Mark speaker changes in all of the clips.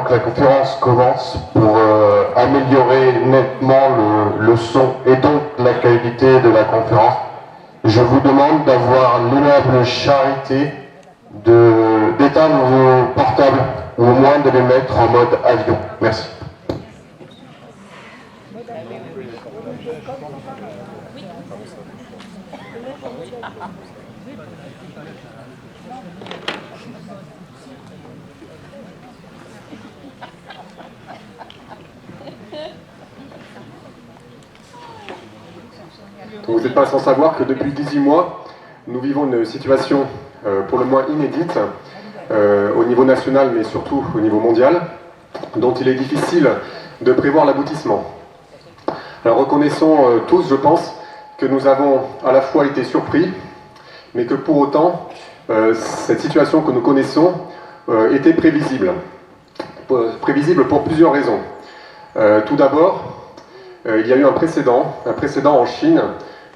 Speaker 1: que la conférence commence pour améliorer nettement le son et donc la qualité de la conférence, je vous demande d'avoir l'aimable charité d'éteindre vos portables ou au moins de les mettre en mode avion. Merci.
Speaker 2: Vous n'êtes pas sans savoir que depuis 18 mois, nous vivons une situation pour le moins inédite au niveau national, mais surtout au niveau mondial, dont il est difficile de prévoir l'aboutissement. Alors reconnaissons tous, je pense, que nous avons à la fois été surpris, mais que pour autant, cette situation que nous connaissons était prévisible. Prévisible pour plusieurs raisons. Tout d'abord, il y a eu un précédent en Chine,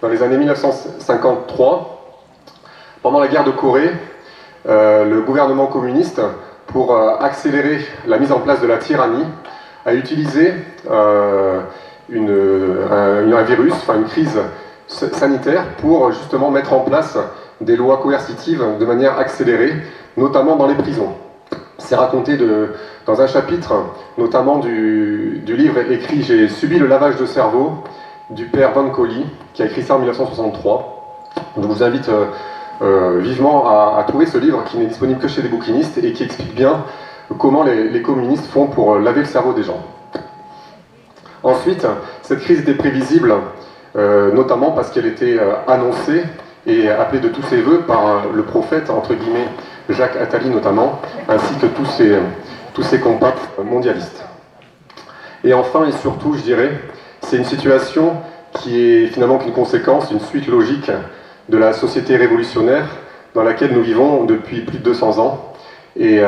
Speaker 2: dans les années 1953, pendant la guerre de Corée, le gouvernement communiste, pour accélérer la mise en place de la tyrannie, a utilisé un virus, une crise sanitaire, pour justement mettre en place des lois coercitives de manière accélérée, notamment dans les prisons. C'est raconté dans un chapitre, notamment du livre écrit « J'ai subi le lavage de cerveau » du père Van Collie, qui a écrit ça en 1963. Donc, je vous invite vivement à trouver ce livre qui n'est disponible que chez les bouquinistes et qui explique bien comment les communistes font pour laver le cerveau des gens. Ensuite, cette crise était prévisible, notamment parce qu'elle était annoncée et appelée de tous ses voeux par le prophète, entre guillemets, Jacques Attali notamment, ainsi que tous ses compacts mondialistes. Et enfin et surtout, je dirais, c'est une situation qui est finalement qu'une conséquence, une suite logique de la société révolutionnaire dans laquelle nous vivons depuis plus de 200 ans et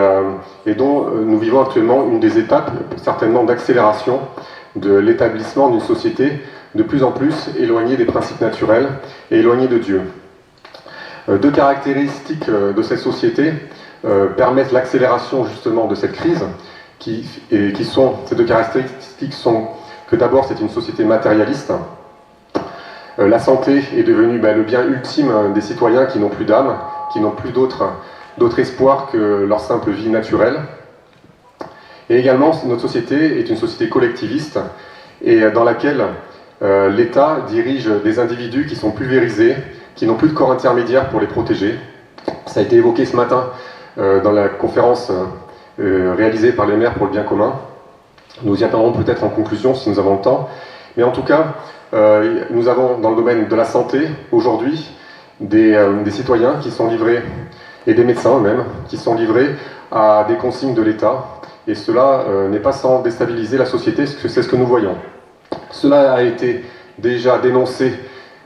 Speaker 2: dont nous vivons actuellement une des étapes, certainement d'accélération de l'établissement d'une société de plus en plus éloignée des principes naturels et éloignée de Dieu. Deux caractéristiques de cette société permettent l'accélération justement de cette crise, ces deux caractéristiques sont que d'abord c'est une société matérialiste. La santé est devenue le bien ultime des citoyens qui n'ont plus d'âme, qui n'ont plus d'autre espoir que leur simple vie naturelle. Et également, notre société est une société collectiviste et dans laquelle l'État dirige des individus qui sont pulvérisés, qui n'ont plus de corps intermédiaire pour les protéger. Ça a été évoqué ce matin dans la conférence réalisée par les maires pour le bien commun. Nous y attendrons peut-être en conclusion si nous avons le temps. Mais en tout cas, nous avons dans le domaine de la santé aujourd'hui des citoyens qui sont livrés, et des médecins eux-mêmes, qui sont livrés à des consignes de l'État. Et cela n'est pas sans déstabiliser la société, c'est ce que nous voyons. Cela a été déjà dénoncé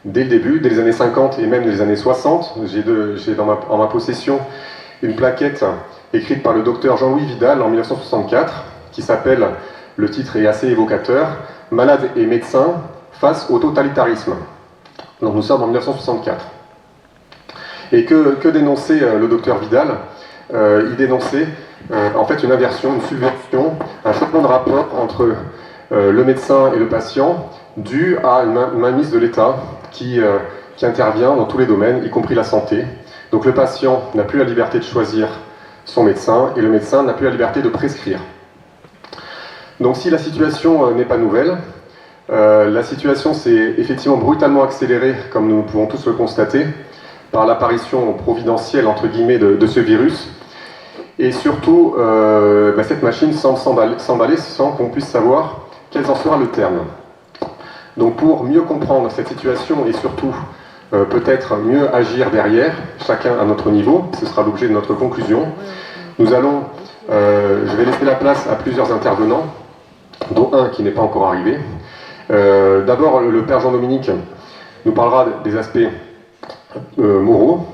Speaker 2: dès le début, dès les années 50 et même les années 60. J'ai en ma possession une plaquette écrite par le docteur Jean-Louis Vidal en 1964, qui s'appelle, le titre est assez évocateur, « Malades et médecins face au totalitarisme ». Donc nous sommes en 1964. Et que dénonçait le docteur Vidal? Il dénonçait en fait une inversion, une subversion, un changement de rapport entre le médecin et le patient, dû à une mainmise de l'État qui intervient dans tous les domaines, y compris la santé. Donc le patient n'a plus la liberté de choisir son médecin et le médecin n'a plus la liberté de prescrire. Donc si la situation n'est pas nouvelle, la situation s'est effectivement brutalement accélérée, comme nous pouvons tous le constater, par l'apparition providentielle, entre guillemets, de ce virus. Et surtout, cette machine semble s'emballer sans qu'on puisse savoir quel en sera le terme. Donc pour mieux comprendre cette situation et surtout peut-être mieux agir derrière, chacun à notre niveau, ce sera l'objet de notre conclusion, nous allons, je vais laisser la place à plusieurs intervenants, dont un qui n'est pas encore arrivé. D'abord, le père Jean-Dominique nous parlera des aspects moraux,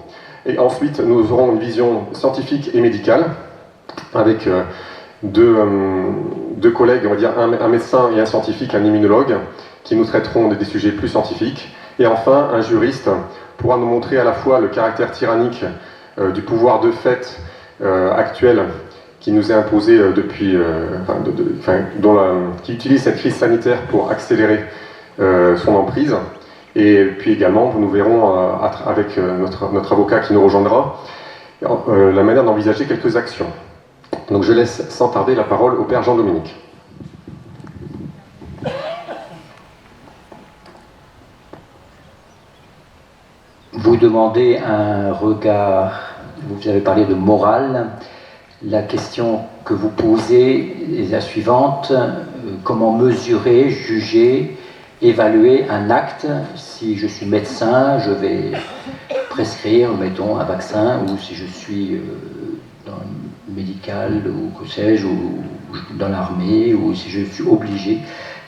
Speaker 2: et ensuite nous aurons une vision scientifique et médicale, avec deux collègues, on va dire un médecin et un scientifique, un immunologue, qui nous traiteront des sujets plus scientifiques, et enfin un juriste pourra nous montrer à la fois le caractère tyrannique du pouvoir de fait actuel qui nous est imposée depuis, qui utilise cette crise sanitaire pour accélérer son emprise. Et puis également, nous verrons avec notre avocat qui nous rejoindra la manière d'envisager quelques actions. Donc je laisse sans tarder la parole au Père Jean-Dominique.
Speaker 3: Vous demandez un regard, vous avez parlé de morale. La question que vous posez est la suivante: comment mesurer, juger, évaluer un acte? Si je suis médecin, je vais prescrire, mettons, un vaccin, ou si je suis dans le médical, ou que sais-je, ou dans l'armée, ou si je suis obligé,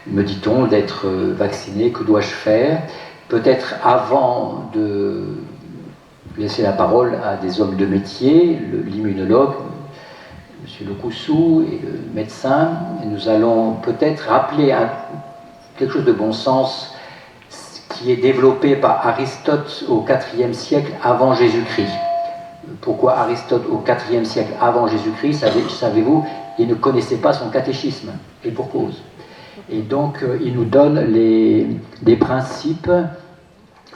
Speaker 3: me dit-on, d'être vacciné, que dois-je faire? Peut-être avant de laisser la parole à des hommes de métier, l'immunologue, M. Lecoussou, et le médecin, nous allons peut-être rappeler quelque chose de bon sens qui est développé par Aristote au IVe siècle avant Jésus-Christ. Pourquoi Aristote au IVe siècle avant Jésus-Christ? Savez-vous, il ne connaissait pas son catéchisme, et pour cause. Et donc, il nous donne des principes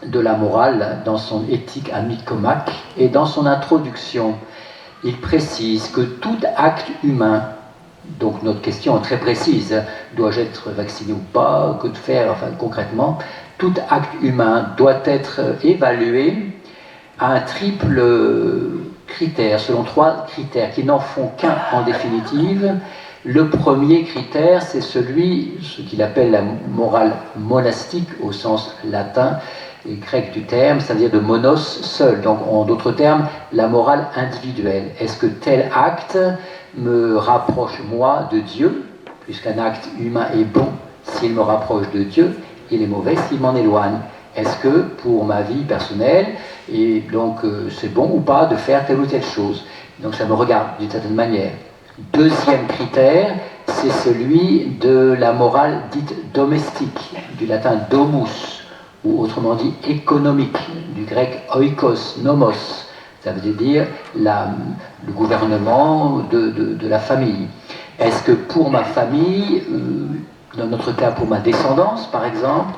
Speaker 3: de la morale dans son Éthique à Nicomaque, et dans son introduction, il précise que tout acte humain, donc notre question est très précise, dois-je être vacciné ou pas, que de faire, enfin concrètement, tout acte humain doit être évalué à un triple critère, selon 3 critères qui n'en font qu'un en définitive. Le premier critère, c'est ce qu'il appelle la morale monastique au sens latin et grec du terme, c'est-à-dire de monos, seul. Donc, en d'autres termes, la morale individuelle. Est-ce que tel acte me rapproche, moi, de Dieu, puisqu'un acte humain est bon s'il me rapproche de Dieu, il est mauvais s'il m'en éloigne? Est-ce que, pour ma vie personnelle, et donc c'est bon ou pas de faire telle ou telle chose? Donc, ça me regarde d'une certaine manière. Deuxième critère, c'est celui de la morale dite domestique, du latin domus, ou autrement dit économique, du grec oikos, nomos. Ça veut dire le gouvernement de la famille. Est-ce que pour ma famille, dans notre cas pour ma descendance par exemple,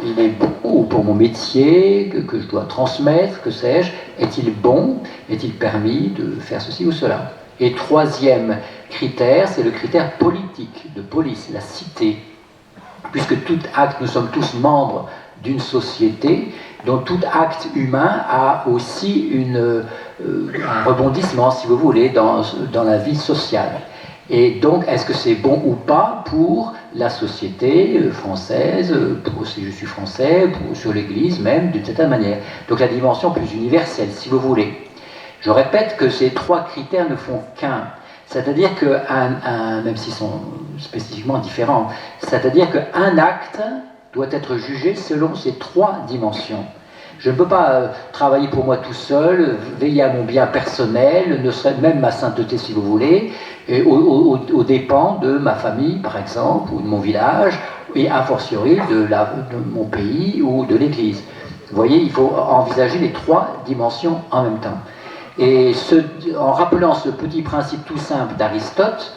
Speaker 3: il est bon, ou pour mon métier que je dois transmettre, que sais-je, est-il bon, est-il permis de faire ceci ou cela? Et troisième critère, c'est le critère politique, de police, la cité. Puisque tout acte, nous sommes tous membres d'une société, dont tout acte humain a aussi un rebondissement, si vous voulez, dans la vie sociale. Et donc, est-ce que c'est bon ou pas pour la société française, si je suis français, sur l'Église même, d'une certaine manière? Donc la dimension plus universelle, si vous voulez. Je répète que ces 3 critères ne font qu'un. C'est-à-dire que, même s'ils sont spécifiquement différents, c'est-à-dire qu'un acte doit être jugé selon ces 3 dimensions. Je ne peux pas travailler pour moi tout seul, veiller à mon bien personnel, ne serait même ma sainteté si vous voulez, aux dépens de ma famille par exemple, ou de mon village, et a fortiori de mon pays ou de l'Église. Vous voyez, il faut envisager les 3 dimensions en même temps. Et en rappelant ce petit principe tout simple d'Aristote,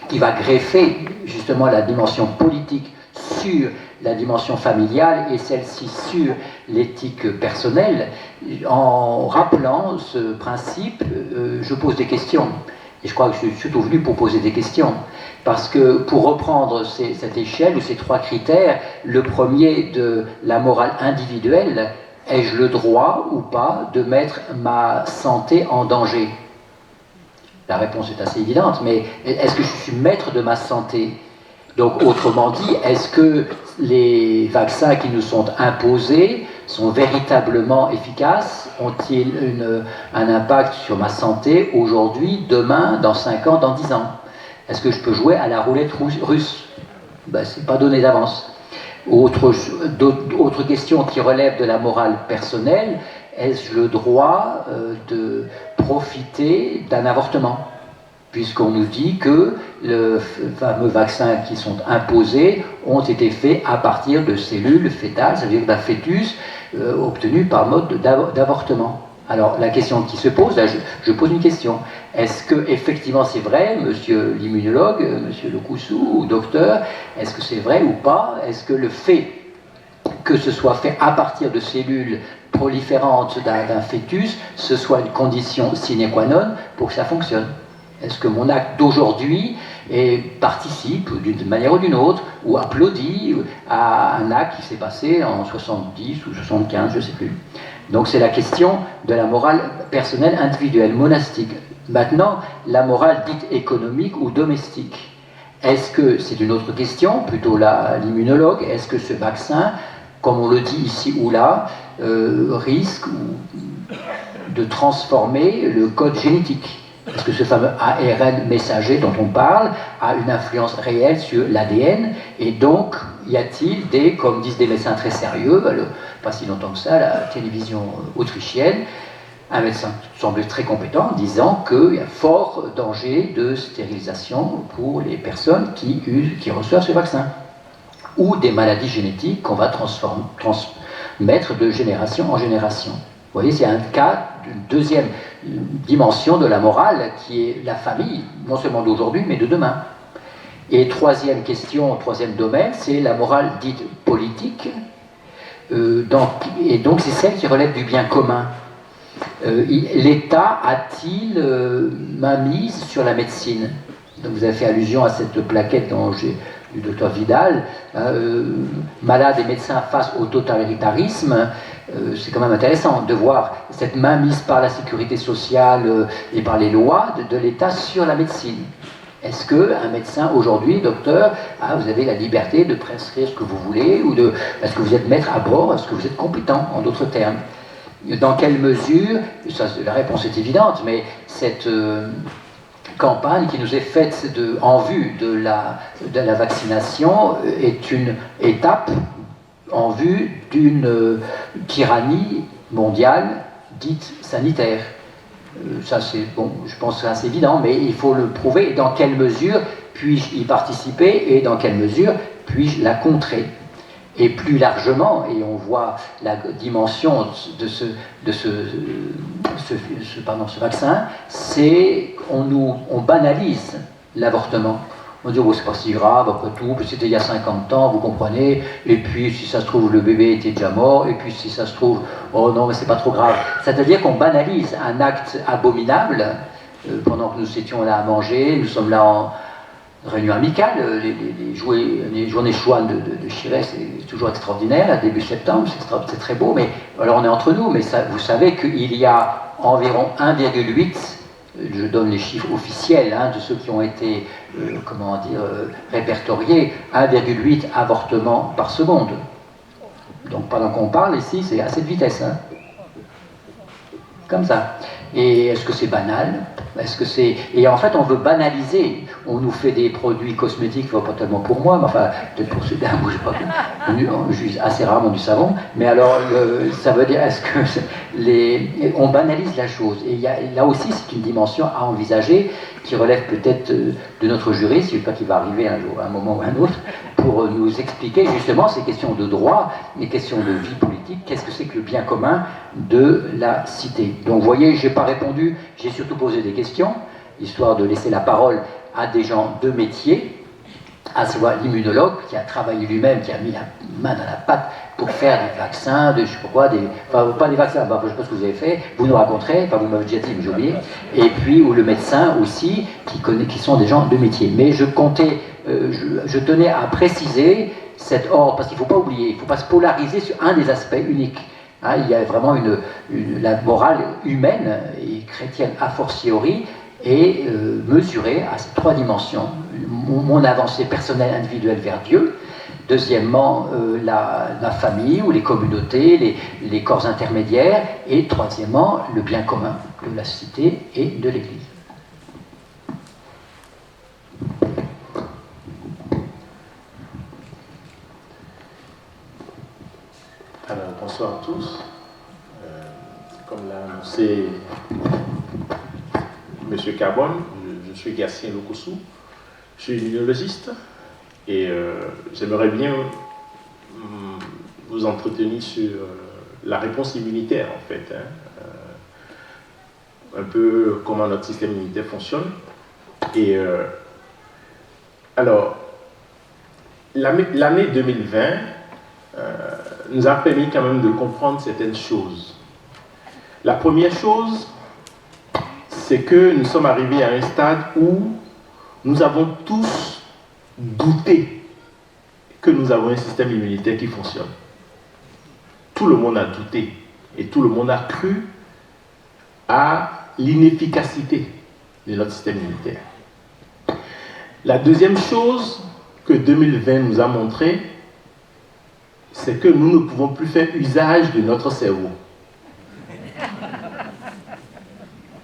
Speaker 3: qui va greffer justement la dimension politique sur la dimension familiale et celle-ci sur l'éthique personnelle, en rappelant ce principe, je pose des questions. Et je crois que je suis surtout venu pour poser des questions. Parce que pour reprendre cette échelle ou ces 3 critères, le premier de la morale individuelle, ai-je le droit ou pas de mettre ma santé en danger? La réponse est assez évidente, mais est-ce que je suis maître de ma santé? Donc, autrement dit, est-ce que les vaccins qui nous sont imposés sont véritablement efficaces? Ont-ils un impact sur ma santé aujourd'hui, demain, dans 5 ans, dans 10 ans? Est-ce que je peux jouer à la roulette russe? C'est pas donné d'avance. Autre question qui relève de la morale personnelle, ai-je le droit de profiter d'un avortement? Puisqu'on nous dit que les fameux vaccins qui sont imposés ont été faits à partir de cellules fétales, c'est-à-dire d'un fœtus obtenu par mode d'avortement. Alors la question qui se pose, là, je pose une question. Est-ce que effectivement c'est vrai, monsieur l'immunologue, monsieur Lokoussou, ou docteur, est-ce que c'est vrai ou pas? Est-ce que le fait que ce soit fait à partir de cellules proliférantes d'un fœtus, ce soit une condition sine qua non pour que ça fonctionne? Est-ce que mon acte d'aujourd'hui participe d'une manière ou d'une autre, ou applaudit à un acte qui s'est passé en 70 ou 75, je ne sais plus. Donc c'est la question de la morale personnelle, individuelle, monastique. Maintenant, la morale dite économique ou domestique. Est-ce que, c'est une autre question, plutôt l'immunologue, est-ce que ce vaccin, comme on le dit ici ou là, risque de transformer le code génétique? Est-ce que ce fameux ARN messager dont on parle a une influence réelle sur l'ADN? Et donc, y a-t-il des, comme disent des médecins très sérieux, pas si longtemps que ça, la télévision autrichienne, un médecin semble très compétent, disant qu'il y a fort danger de stérilisation pour les personnes qui reçoivent ce vaccin, ou des maladies génétiques qu'on va transmettre de génération en génération. Vous voyez, c'est un cas d'une deuxième dimension de la morale qui est la famille, non seulement d'aujourd'hui, mais de demain. Et troisième question, troisième domaine, c'est la morale dite politique, et donc c'est celle qui relève du bien commun. L'État a-t-il mainmise sur la médecine? Donc vous avez fait allusion à cette plaquette du docteur Vidal, malade et médecin face au totalitarisme. C'est quand même intéressant de voir cette mainmise par la sécurité sociale et par les lois de l'État sur la médecine. Est-ce qu'un médecin aujourd'hui, docteur, vous avez la liberté de prescrire ce que vous voulez, est-ce que vous êtes maître à bord, est-ce que vous êtes compétent, en d'autres termes? Dans quelle mesure, la réponse est évidente, mais cette campagne qui nous est faite en vue de la vaccination est une étape en vue d'une tyrannie mondiale dite sanitaire. Ça c'est bon, je pense que c'est assez évident, mais il faut le prouver. Et dans quelle mesure puis-je y participer et dans quelle mesure puis-je la contrer? Et plus largement, et on voit la dimension de ce vaccin, c'est on banalise l'avortement. On dit, oh, c'est pas si grave, après tout, puis c'était il y a 50 ans, vous comprenez, et puis si ça se trouve, le bébé était déjà mort, et puis si ça se trouve, oh non, mais c'est pas trop grave. C'est-à-dire qu'on banalise un acte abominable, pendant que nous étions là à manger, nous sommes là en réunion amicale, les journées chouanes de Chiré, c'est toujours extraordinaire, à début septembre, c'est très beau, mais alors on est entre nous, mais ça, vous savez qu'il y a environ 1,8, je donne les chiffres officiels de ceux qui ont été répertoriés, 1,8 avortements par seconde. Donc pendant qu'on parle ici, c'est à cette vitesse. Comme ça. Et est-ce que c'est banal? Et en fait, on veut banaliser. On nous fait des produits cosmétiques, pas tellement pour moi, mais enfin, peut-être pour ceux-là, moi je sais pas, j'use assez rarement du savon, mais alors, ça veut dire, est-ce que on banalise la chose? Et là aussi, c'est une dimension à envisager, qui relève peut-être de notre juriste, je ne sais pas qui va arriver un jour, à un moment ou un autre, pour nous expliquer justement ces questions de droit, les questions de vie politique, qu'est-ce que c'est que le bien commun de la cité. Donc vous voyez, je n'ai pas répondu, j'ai surtout posé des questions, histoire de laisser la parole à des gens de métier, à savoir l'immunologue qui a travaillé lui-même, qui a mis la main dans la pâte pour faire des vaccins, je ne sais pas quoi, pas des vaccins, je ne sais pas ce que vous avez fait, vous nous raconterez, vous m'avez déjà dit, mais j'ai oublié, et puis, ou le médecin aussi, qui sont des gens de métier. Mais je tenais à préciser cet ordre, parce qu'il ne faut pas oublier, il ne faut pas se polariser sur un des aspects uniques. Il y a vraiment la morale humaine et chrétienne a fortiori est mesurée à ces trois dimensions. Mon avancée personnelle, individuelle vers Dieu. Deuxièmement, la famille ou les communautés, les corps intermédiaires. Et troisièmement, le bien commun de la cité et de l'Église.
Speaker 4: Alors, bonsoir à tous. Comme l'a annoncé M. Carbone, je suis Gatien Lokoussou, je suis immunologiste et j'aimerais bien vous entretenir sur la réponse immunitaire en fait. un peu comment notre système immunitaire fonctionne. Et alors, l'année 2020 nous a permis quand même de comprendre certaines choses. La première chose, c'est que nous sommes arrivés à un stade où nous avons tous douté que nous avons un système immunitaire qui fonctionne. Tout le monde a douté et tout le monde a cru à l'inefficacité de notre système immunitaire. La deuxième chose que 2020 nous a montré, c'est que nous ne pouvons plus faire usage de notre cerveau.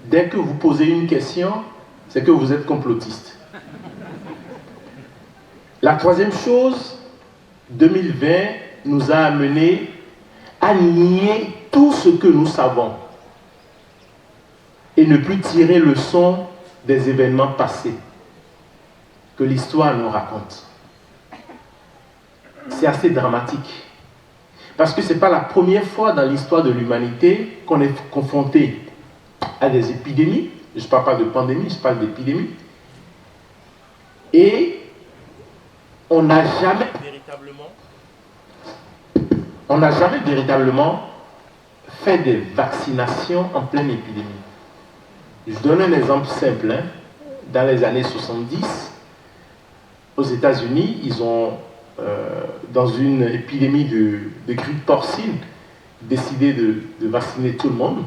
Speaker 4: Dès que vous posez une question, c'est que vous êtes complotiste. La troisième chose, 2020 nous a amené à nier tout ce que nous savons et ne plus tirer leçon des événements passés que l'histoire nous raconte. C'est assez dramatique. Parce que ce n'est pas la première fois dans l'histoire de l'humanité qu'on est confronté à des épidémies. Je ne parle pas de pandémie, je parle d'épidémie. Et on n'a jamais véritablement fait des vaccinations en pleine épidémie. Je donne un exemple simple. Dans les années 70, aux États-Unis, ils ont, dans une épidémie de grippe porcine, décidé de vacciner tout le monde,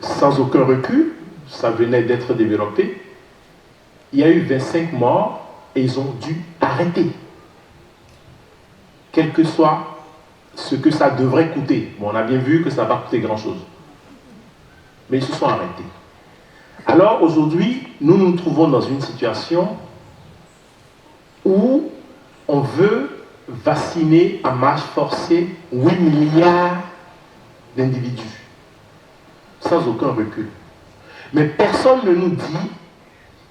Speaker 4: sans aucun recul. Ça venait d'être développé. Il y a eu 25 morts et ils ont dû arrêter. Quel que soit ce que ça devrait coûter. Bon, on a bien vu que ça va coûter grand-chose. Mais ils se sont arrêtés. Alors aujourd'hui, nous nous trouvons dans une situation où on veut vacciner à marche forcée 8 milliards d'individus, sans aucun recul. Mais personne ne nous dit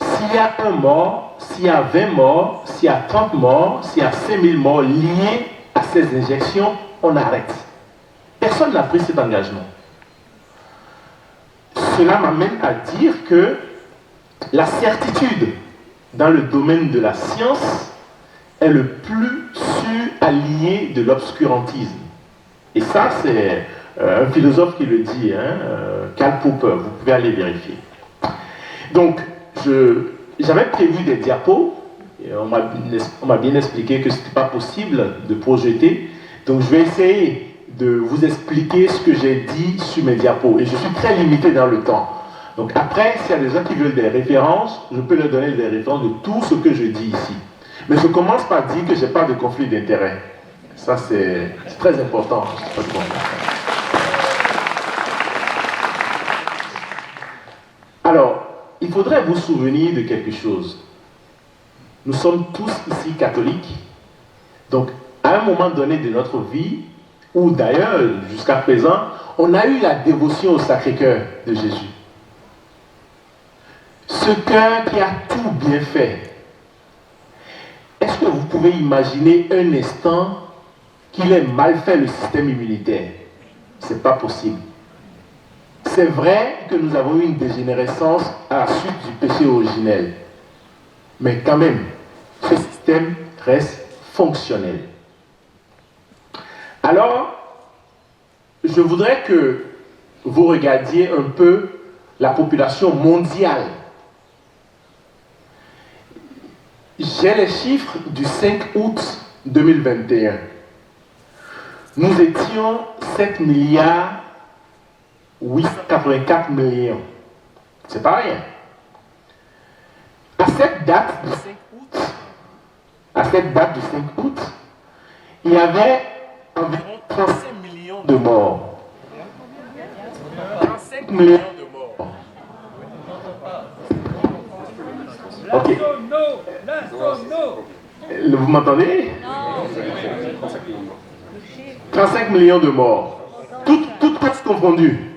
Speaker 4: s'il y a un mort, s'il y a 20 morts, s'il y a 30 morts, s'il y a 5000 morts liés à ces injections, on arrête. Personne n'a pris cet engagement. Cela m'amène à dire que la certitude dans le domaine de la science est le plus sûr allié de l'obscurantisme. Et ça, c'est un philosophe qui le dit, Karl Popper, vous pouvez aller vérifier. Donc, j'avais prévu des diapos, et on m'a bien expliqué que ce n'était pas possible de projeter, donc je vais essayer de vous expliquer ce que j'ai dit sur mes diapos, et je suis très limité dans le temps. Donc après, s'il y a des gens qui veulent des références, je peux leur donner des références de tout ce que je dis ici. Mais je commence par dire que je n'ai pas de conflit d'intérêt. Ça, c'est très important. Alors, il faudrait vous souvenir de quelque chose. Nous sommes tous ici catholiques. Donc, à un moment donné de notre vie, ou d'ailleurs, jusqu'à présent, on a eu la dévotion au Sacré-Cœur de Jésus. Ce cœur qui a tout bien fait. Est-ce que vous pouvez imaginer un instant qu'il ait mal fait le système immunitaire? Ce n'est pas possible. C'est vrai que nous avons eu une dégénérescence à la suite du péché originel. Mais quand même, ce système reste fonctionnel. Alors, je voudrais que vous regardiez un peu la population mondiale. J'ai les chiffres du 5 août 2021. Nous étions 7 milliards 884 millions. C'est pas rien. À cette date du 5 août, il y avait environ 35 millions de morts. 35 millions de morts. Ok. Vous m'entendez? 35 millions de morts. Toutes classes confondues.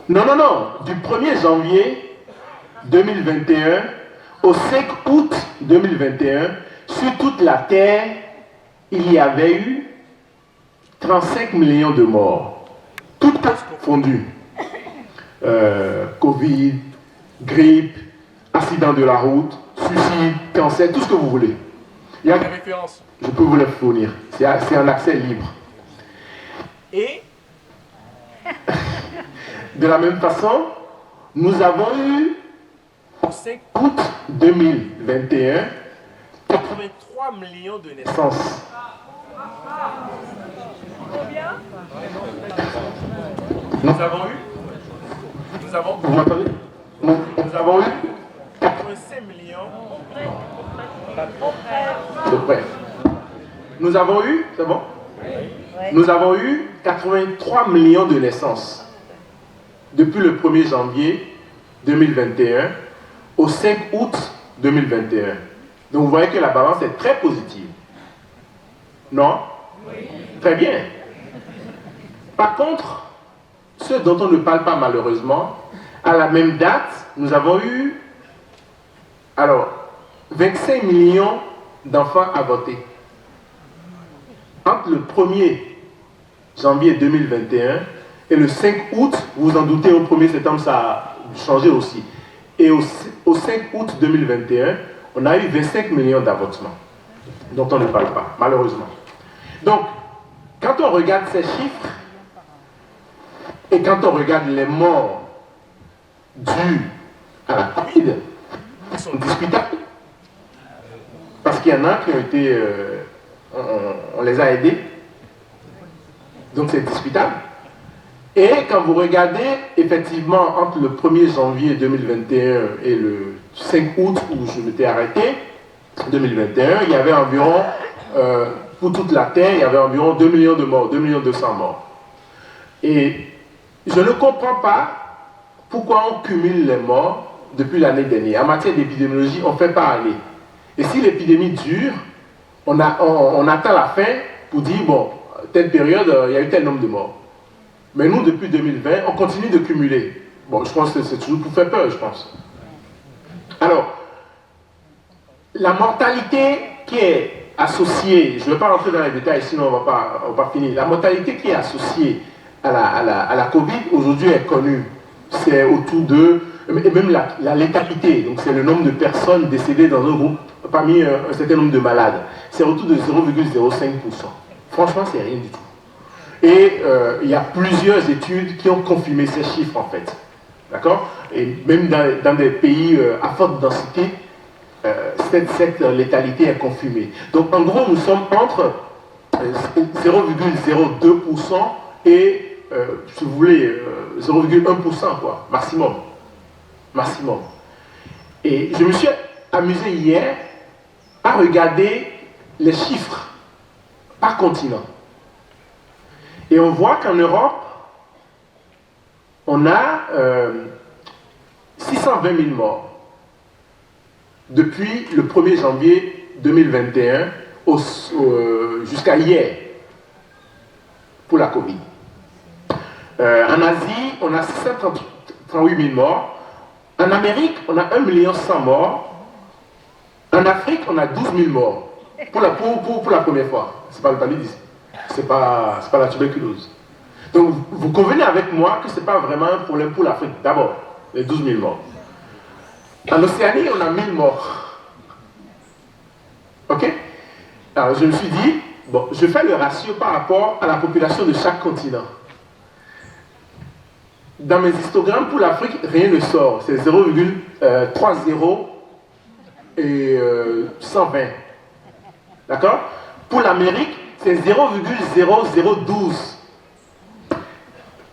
Speaker 4: Non. Du 1er janvier 2021 au 5 août 2021, sur toute la Terre, il y avait eu 35 millions de morts. Toutes classes confondues. Covid, grippe, accident de la route, suicide, cancer, tout ce que vous voulez. Il y a des références, je peux vous les fournir. C'est un accès libre. Et de la même façon, nous avons eu, au 5 août 2021, 83 millions de naissances.
Speaker 5: Combien?
Speaker 4: Vous m'entendez? Nous avons eu 85 millions de près. Nous avons eu, c'est bon? Nous avons eu 83 millions de naissances depuis le 1er janvier 2021 au 5 août 2021. Donc vous voyez que la balance est très positive. Non? Oui. Très bien. Par contre, ce dont on ne parle pas malheureusement, à la même date, nous avons eu 25 millions d'enfants avortés. Entre le 1er janvier 2021 et le 5 août, vous vous en doutez, au 1er septembre, ça a changé aussi. Et au 5 août 2021, on a eu 25 millions d'avortements, dont on ne parle pas, malheureusement. Donc, quand on regarde ces chiffres, et quand on regarde les morts dues à la Covid, ils sont discutables. Parce qu'il y en a qui ont été... on les a aidés. Donc c'est discutable. Et quand vous regardez, effectivement, entre le 1er janvier 2021 et le 5 août où je m'étais arrêté, 2021, il y avait environ, pour toute la Terre, il y avait environ 2 millions de morts, 2 200 000 morts. Et je ne comprends pas pourquoi on cumule les morts depuis l'année dernière. En matière d'épidémiologie, on fait par année. Et si l'épidémie dure, on attend la fin pour dire, bon, telle période, il y a eu tel nombre de morts. Mais nous, depuis 2020, on continue de cumuler. Bon, je pense que c'est toujours pour faire peur, je pense. Alors, la mortalité qui est associée, je ne vais pas rentrer dans les détails, sinon on ne va pas finir. La mortalité qui est associée à la Covid, aujourd'hui, est connue. C'est autour de... Et même la létalité, donc c'est le nombre de personnes décédées dans un groupe, parmi un certain nombre de malades. C'est autour de 0,05%. Franchement, c'est rien du tout. Et il y a plusieurs études qui ont confirmé ces chiffres, en fait. D'accord? Et même dans des pays à forte densité, cette létalité est confirmée. Donc, en gros, nous sommes entre 0,02% et, si vous voulez, 0,1%, quoi, maximum. Maximum. Et je me suis amusé hier à regarder les chiffres par continent. Et on voit qu'en Europe, on a 620 000 morts depuis le 1er janvier 2021 jusqu'à hier pour la Covid. En Asie, on a 638 000 morts. En Amérique, on a 1 100 000 morts. En Afrique, on a 12 000 morts. Pour la première fois. C'est pas le paludisme. C'est pas la tuberculose. Donc, vous convenez avec moi que ce n'est pas vraiment un problème pour l'Afrique. D'abord, les 12 000 morts. En Océanie, on a 1 000 morts. Ok? Alors, je me suis dit, bon, je fais le ratio par rapport à la population de chaque continent. Dans mes histogrammes, pour l'Afrique, rien ne sort. C'est 0,30 et 120. D'accord? Pour l'Amérique, c'est 0,0012.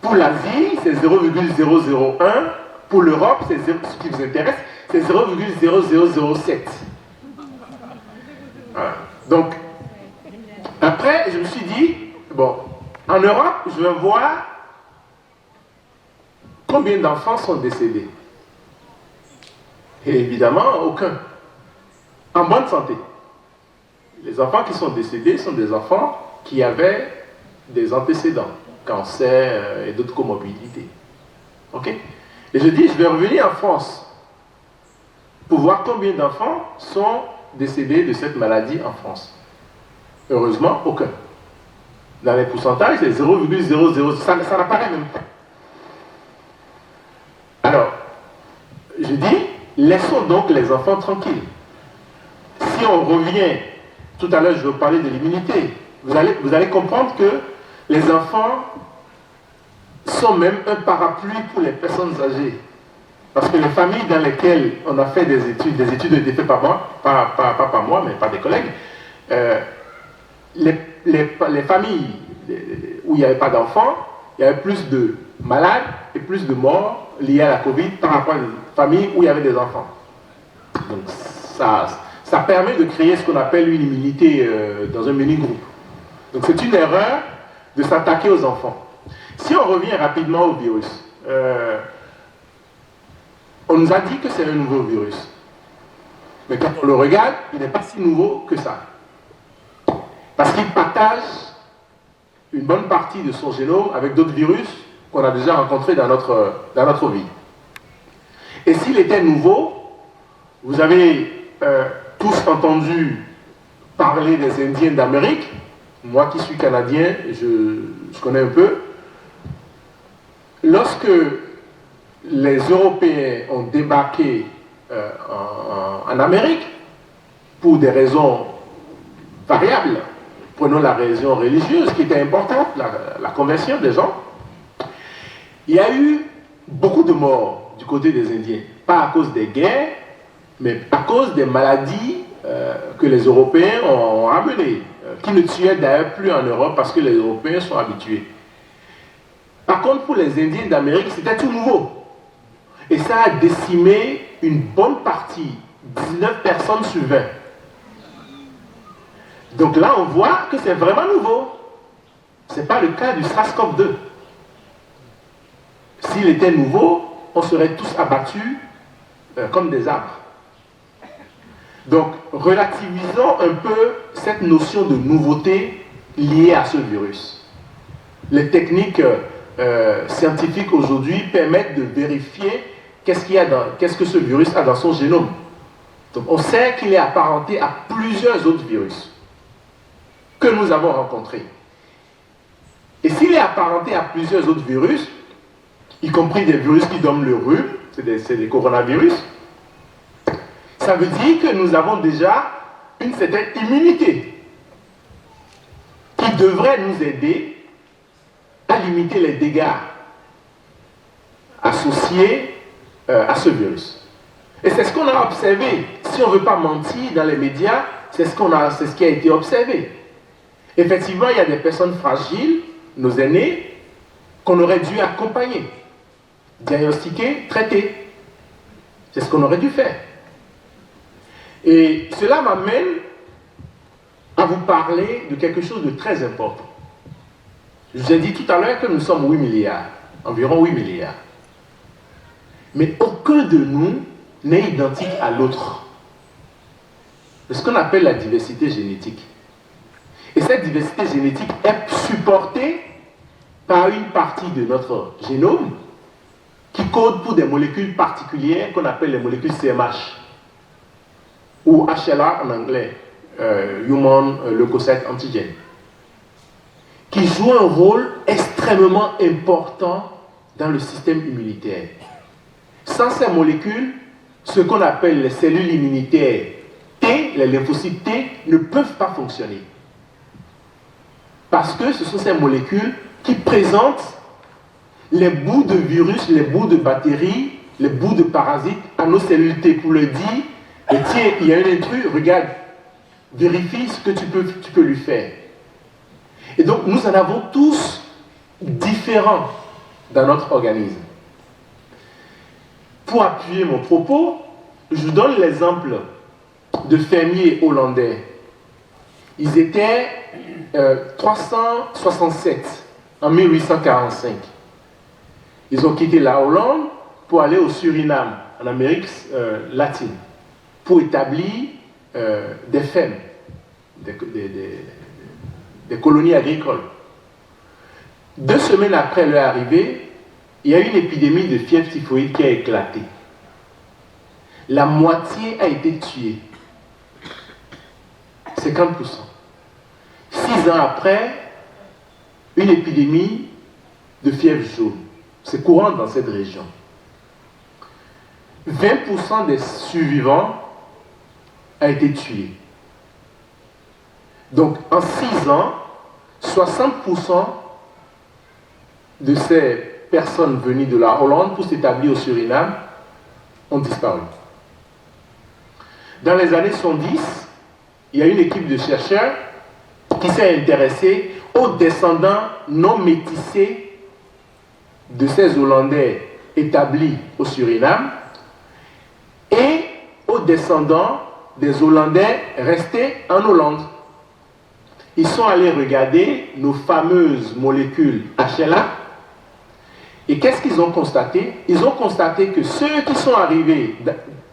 Speaker 4: Pour l'Asie, c'est 0,001. Pour l'Europe, c'est ce qui vous intéresse, c'est 0,0007. Voilà. Donc, après, je me suis dit, bon, en Europe, je vais voir combien d'enfants sont décédés. Et évidemment, aucun. En bonne santé. Les enfants qui sont décédés sont des enfants qui avaient des antécédents, cancer et d'autres comorbidités. Ok? Et je dis, je vais revenir en France pour voir combien d'enfants sont décédés de cette maladie en France. Heureusement, aucun. Dans les pourcentages, c'est 0,00. Ça n'apparaît même pas. laissons donc les enfants tranquilles. Si on revient, tout à l'heure je vais vous parler de l'immunité, vous allez comprendre que les enfants sont même un parapluie pour les personnes âgées. Parce que les familles dans lesquelles on a fait des études ont été faites par moi, pas par moi, mais par des collègues, les familles où il n'y avait pas d'enfants, il y avait plus de malades et plus de morts liés à la Covid par rapport à des familles où il y avait des enfants. Donc ça permet de créer ce qu'on appelle une immunité dans un mini-groupe. Donc c'est une erreur de s'attaquer aux enfants. Si on revient rapidement au virus, on nous a dit que c'est un nouveau virus. Mais quand on le regarde, il n'est pas si nouveau que ça. Parce qu'il partage une bonne partie de son génome avec d'autres virus qu'on a déjà rencontrés dans notre vie. Et s'il était nouveau, vous avez tous entendu parler des Indiens d'Amérique. Moi qui suis Canadien, je connais un peu. Lorsque les Européens ont débarqué en Amérique, pour des raisons variables, prenons la raison religieuse qui était importante, la conversion des gens, il y a eu beaucoup de morts du côté des Indiens. Pas à cause des guerres, mais à cause des maladies que les Européens ont ramenées, qui ne tuaient d'ailleurs plus en Europe parce que les Européens sont habitués. Par contre, pour les Indiens d'Amérique, c'était tout nouveau. Et ça a décimé une bonne partie, 19 personnes sur 20. Donc là, on voit que c'est vraiment nouveau. Ce n'est pas le cas du SARS-CoV-2. S'il était nouveau, on serait tous abattus comme des arbres. Donc, relativisons un peu cette notion de nouveauté liée à ce virus. Les techniques scientifiques aujourd'hui permettent de vérifier qu'est-ce que ce virus a dans son génome. Donc, on sait qu'il est apparenté à plusieurs autres virus que nous avons rencontrés. Et s'il est apparenté à plusieurs autres virus, y compris des virus qui donnent le rhume, c'est des coronavirus, ça veut dire que nous avons déjà une certaine immunité qui devrait nous aider à limiter les dégâts associés à ce virus. Et c'est ce qu'on a observé. Si on ne veut pas mentir dans les médias, c'est ce qui a été observé. Effectivement, il y a des personnes fragiles, nos aînés, qu'on aurait dû accompagner, diagnostiquer, traiter. C'est ce qu'on aurait dû faire. Et cela m'amène à vous parler de quelque chose de très important. Je vous ai dit tout à l'heure que nous sommes 8 milliards, environ 8 milliards. Mais aucun de nous n'est identique à l'autre. C'est ce qu'on appelle la diversité génétique. Et cette diversité génétique est supportée par une partie de notre génome qui code pour des molécules particulières qu'on appelle les molécules CMH ou HLA en anglais, Human Leukocyte Antigen, qui jouent un rôle extrêmement important dans le système immunitaire. Sans ces molécules, ce qu'on appelle les cellules immunitaires T, les lymphocytes T, ne peuvent pas fonctionner. Parce que ce sont ces molécules qui présentent les bouts de virus, les bouts de bactéries, les bouts de parasites à nos cellules T pour leur dire, et tiens, il y a un intrus, regarde, vérifie ce que tu peux lui faire. Et donc, nous en avons tous différents dans notre organisme. Pour appuyer mon propos, je vous donne l'exemple de fermiers hollandais. Ils étaient 367 en 1845. Ils ont quitté la Hollande pour aller au Suriname, en Amérique latine, pour établir des fermes, des colonies agricoles. 2 semaines après leur arrivée, il y a eu une épidémie de fièvre typhoïde qui a éclaté. La moitié a été tuée. 50%. 6 ans après, une épidémie de fièvre jaune. C'est courant dans cette région. 20% des survivants a été tué. Donc en 6 ans, 60% de ces personnes venues de la Hollande pour s'établir au Suriname ont disparu. Dans les années 70, il y a une équipe de chercheurs qui s'est intéressée aux descendants non métissés de ces Hollandais établis au Suriname et aux descendants des Hollandais restés en Hollande. Ils sont allés regarder nos fameuses molécules HLA. Et qu'est-ce qu'ils ont constaté? Ils ont constaté que ceux qui sont arrivés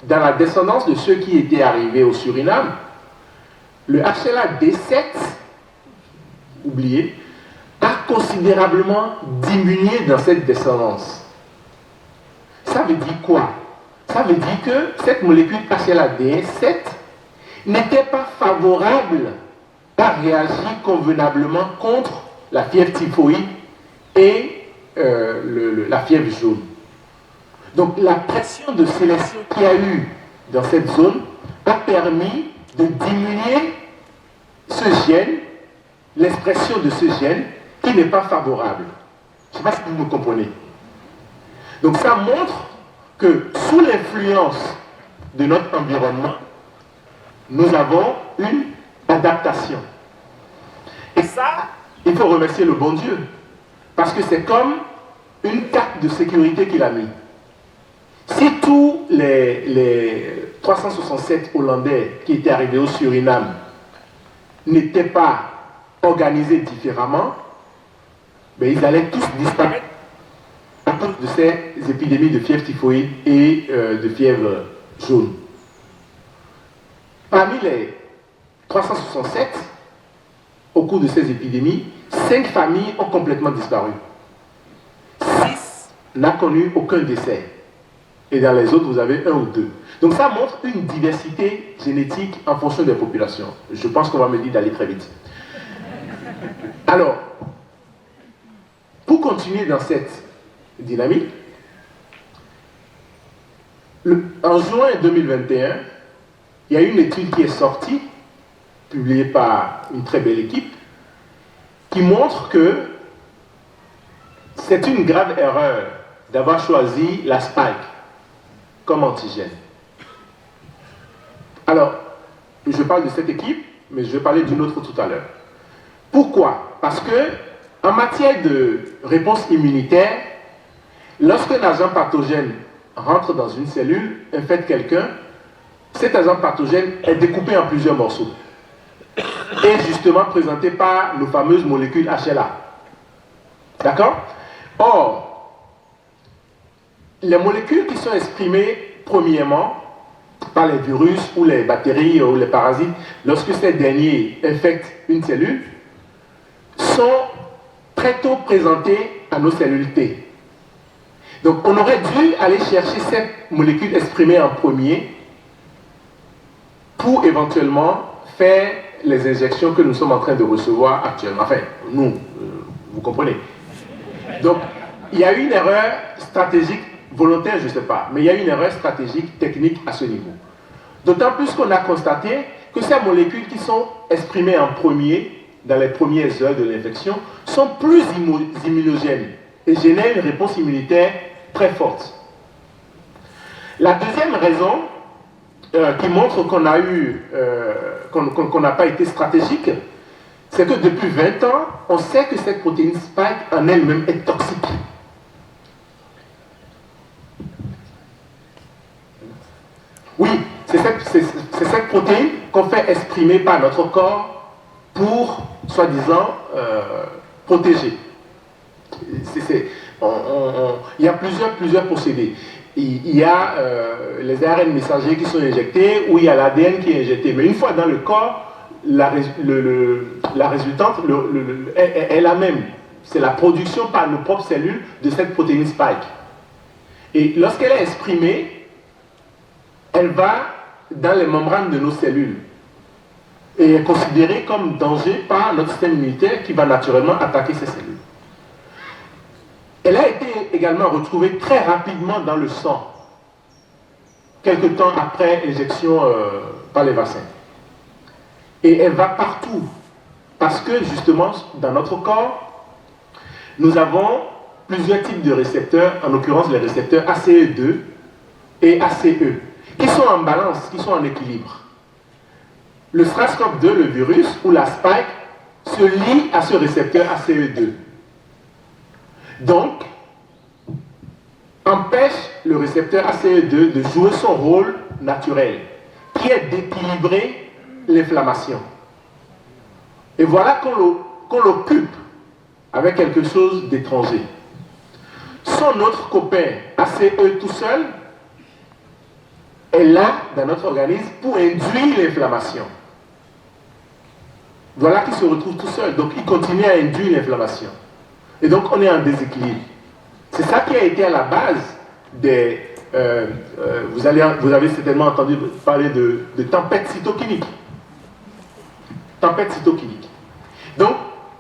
Speaker 4: dans la descendance de ceux qui étaient arrivés au Suriname, le HLA D7, oublié, a considérablement diminué dans cette descendance. Ça veut dire quoi? Ça veut dire que cette molécule HLA D7 n'était pas favorable à réagir convenablement contre la fièvre typhoïde et la fièvre jaune. Donc la pression de sélection qu'il y a eu dans cette zone a permis de diminuer ce gène, l'expression de ce gène qui n'est pas favorable. Je ne sais pas si vous me comprenez. Donc ça montre que sous l'influence de notre environnement, nous avons une adaptation. Et ça, il faut remercier le bon Dieu. Parce que c'est comme une carte de sécurité qu'il a mis. Si tous les 367 Hollandais qui étaient arrivés au Suriname n'étaient pas organisés différemment, ben ils allaient tous disparaître à cause de ces épidémies de fièvre typhoïde et de fièvre jaune. Parmi les 367, au cours de ces épidémies, 5 familles ont complètement disparu. 6 n'ont connu aucun décès. Et dans les autres, vous avez 1 ou 2. Donc ça montre une diversité génétique en fonction des populations. Je pense qu'on va me dire d'aller très vite. Alors, pour continuer dans cette dynamique, en juin 2021, il y a une étude qui est sortie, publiée par une très belle équipe, qui montre que c'est une grave erreur d'avoir choisi la spike comme antigène. Alors, je parle de cette équipe, mais je vais parler d'une autre tout à l'heure. Pourquoi? Parce que en matière de réponse immunitaire, lorsqu'un agent pathogène rentre dans une cellule, infecte quelqu'un, cet agent pathogène est découpé en plusieurs morceaux et justement présenté par nos fameuses molécules HLA. D'accord? Or, les molécules qui sont exprimées premièrement par les virus ou les bactéries ou les parasites, lorsque ces derniers infectent une cellule, sont très tôt présentées à nos cellules T. Donc on aurait dû aller chercher cette molécule exprimée en premier pour éventuellement faire les injections que nous sommes en train de recevoir actuellement. Enfin, nous, vous comprenez. Donc, il y a une erreur stratégique, volontaire, je ne sais pas, mais il y a une erreur stratégique, technique à ce niveau. D'autant plus qu'on a constaté que ces molécules qui sont exprimées en premier, dans les premières heures de l'infection, sont plus immunogènes et génèrent une réponse immunitaire très forte. La deuxième raison qui montre qu'on a eu, qu'on n'a pas été stratégique, c'est que depuis 20 ans, on sait que cette protéine spike en elle-même est toxique. Oui, c'est cette protéine qu'on fait exprimer par notre corps pour, soi-disant, protéger. Il y a plusieurs procédés. Il y a les ARN messagers qui sont injectés ou il y a l'ADN qui est injecté. Mais une fois dans le corps, la résultante est la même. C'est la production par nos propres cellules de cette protéine spike. Et lorsqu'elle est exprimée, elle va dans les membranes de nos cellules et est considérée comme danger par notre système immunitaire qui va naturellement attaquer ces cellules. Elle a été également retrouvée très rapidement dans le sang. quelque temps après injection par les vaccins. Et elle va partout. Parce que justement, dans notre corps, nous avons plusieurs types de récepteurs, en l'occurrence les récepteurs ACE2 et ACE, qui sont en balance, qui sont en équilibre. Le SARS-CoV-2, le virus, ou la spike, se lie à ce récepteur ACE2. Donc, empêche le récepteur ACE2 de jouer son rôle naturel, qui est d'équilibrer l'inflammation. Et voilà qu'on l'occupe avec quelque chose d'étranger. Son autre copain, ACE tout seul, est là dans notre organisme pour induire l'inflammation. Voilà qu'il se retrouve tout seul. Donc il continue à induire l'inflammation. Et donc on est en déséquilibre. C'est ça qui a été à la base des... vous avez certainement entendu parler de tempête cytokinique. Tempête cytokinique. Donc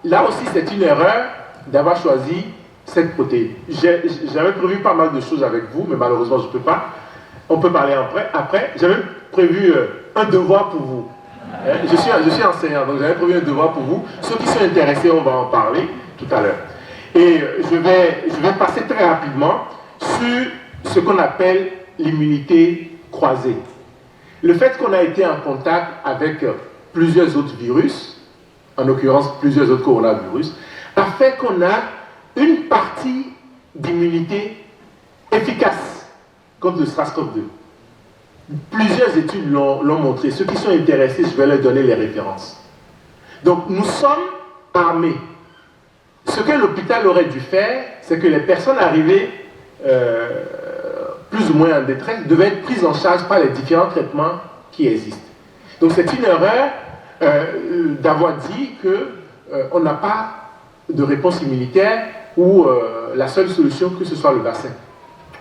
Speaker 4: là aussi c'est une erreur d'avoir choisi cette protéine. J'avais prévu pas mal de choses avec vous, mais malheureusement je ne peux pas. On peut parler après. J'avais prévu un devoir pour vous. Je suis enseignant, donc j'avais prévu un devoir pour vous. Ceux qui sont intéressés, on va en parler tout à l'heure. Et je vais passer très rapidement sur ce qu'on appelle l'immunité croisée. Le fait qu'on a été en contact avec plusieurs autres virus, en l'occurrence plusieurs autres coronavirus, a fait qu'on a une partie d'immunité efficace contre le SARS-CoV-2. Plusieurs études l'ont montré. Ceux qui sont intéressés, je vais leur donner les références. Donc nous sommes armés. Ce que l'hôpital aurait dû faire, c'est que les personnes arrivées plus ou moins en détresse devaient être prises en charge par les différents traitements qui existent. Donc c'est une erreur d'avoir dit qu'on n'a pas de réponse immunitaire ou la seule solution que ce soit le vaccin.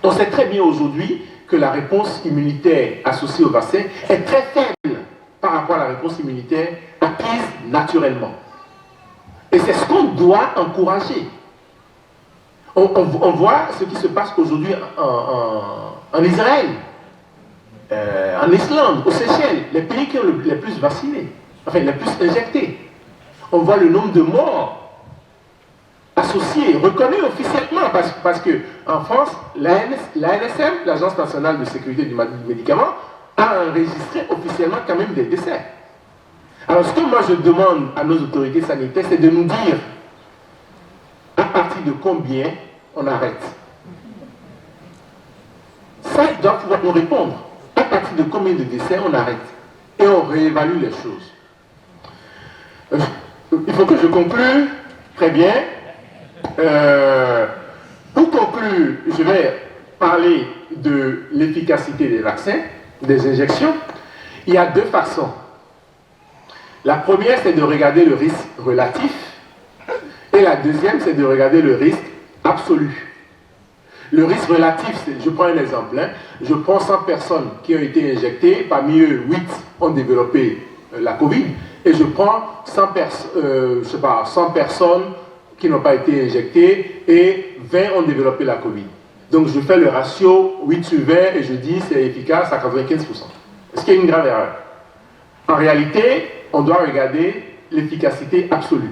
Speaker 4: On sait très bien aujourd'hui que la réponse immunitaire associée au vaccin est très faible par rapport à la réponse immunitaire acquise naturellement. Et c'est ce qu'on doit encourager. On voit ce qui se passe aujourd'hui en Israël, en Islande, aux Seychelles, les pays qui ont les plus vaccinés, enfin les plus injectés. On voit le nombre de morts associés, reconnus officiellement, parce qu'en France, l'ANSM, l'Agence nationale de sécurité du médicament, a enregistré officiellement quand même des décès. Alors ce que moi je demande à nos autorités sanitaires, c'est de nous dire à partir de combien on arrête. Ça, ils doivent pouvoir nous répondre. À partir de combien de décès on arrête. Et on réévalue les choses. Il faut que je conclue. Très bien. Pour conclure, je vais parler de l'efficacité des vaccins, des injections. Il y a deux façons. La première, c'est de regarder le risque relatif. Et la deuxième, c'est de regarder le risque absolu. Le risque relatif, je prends un exemple. Je prends 100 personnes qui ont été injectées, parmi eux, 8 ont développé la Covid. Et je prends 100 personnes qui n'ont pas été injectées et 20 ont développé la Covid. Donc je fais le ratio 8 sur 20 et je dis c'est efficace à 95%. Ce qui est une grave erreur. En réalité, on doit regarder l'efficacité absolue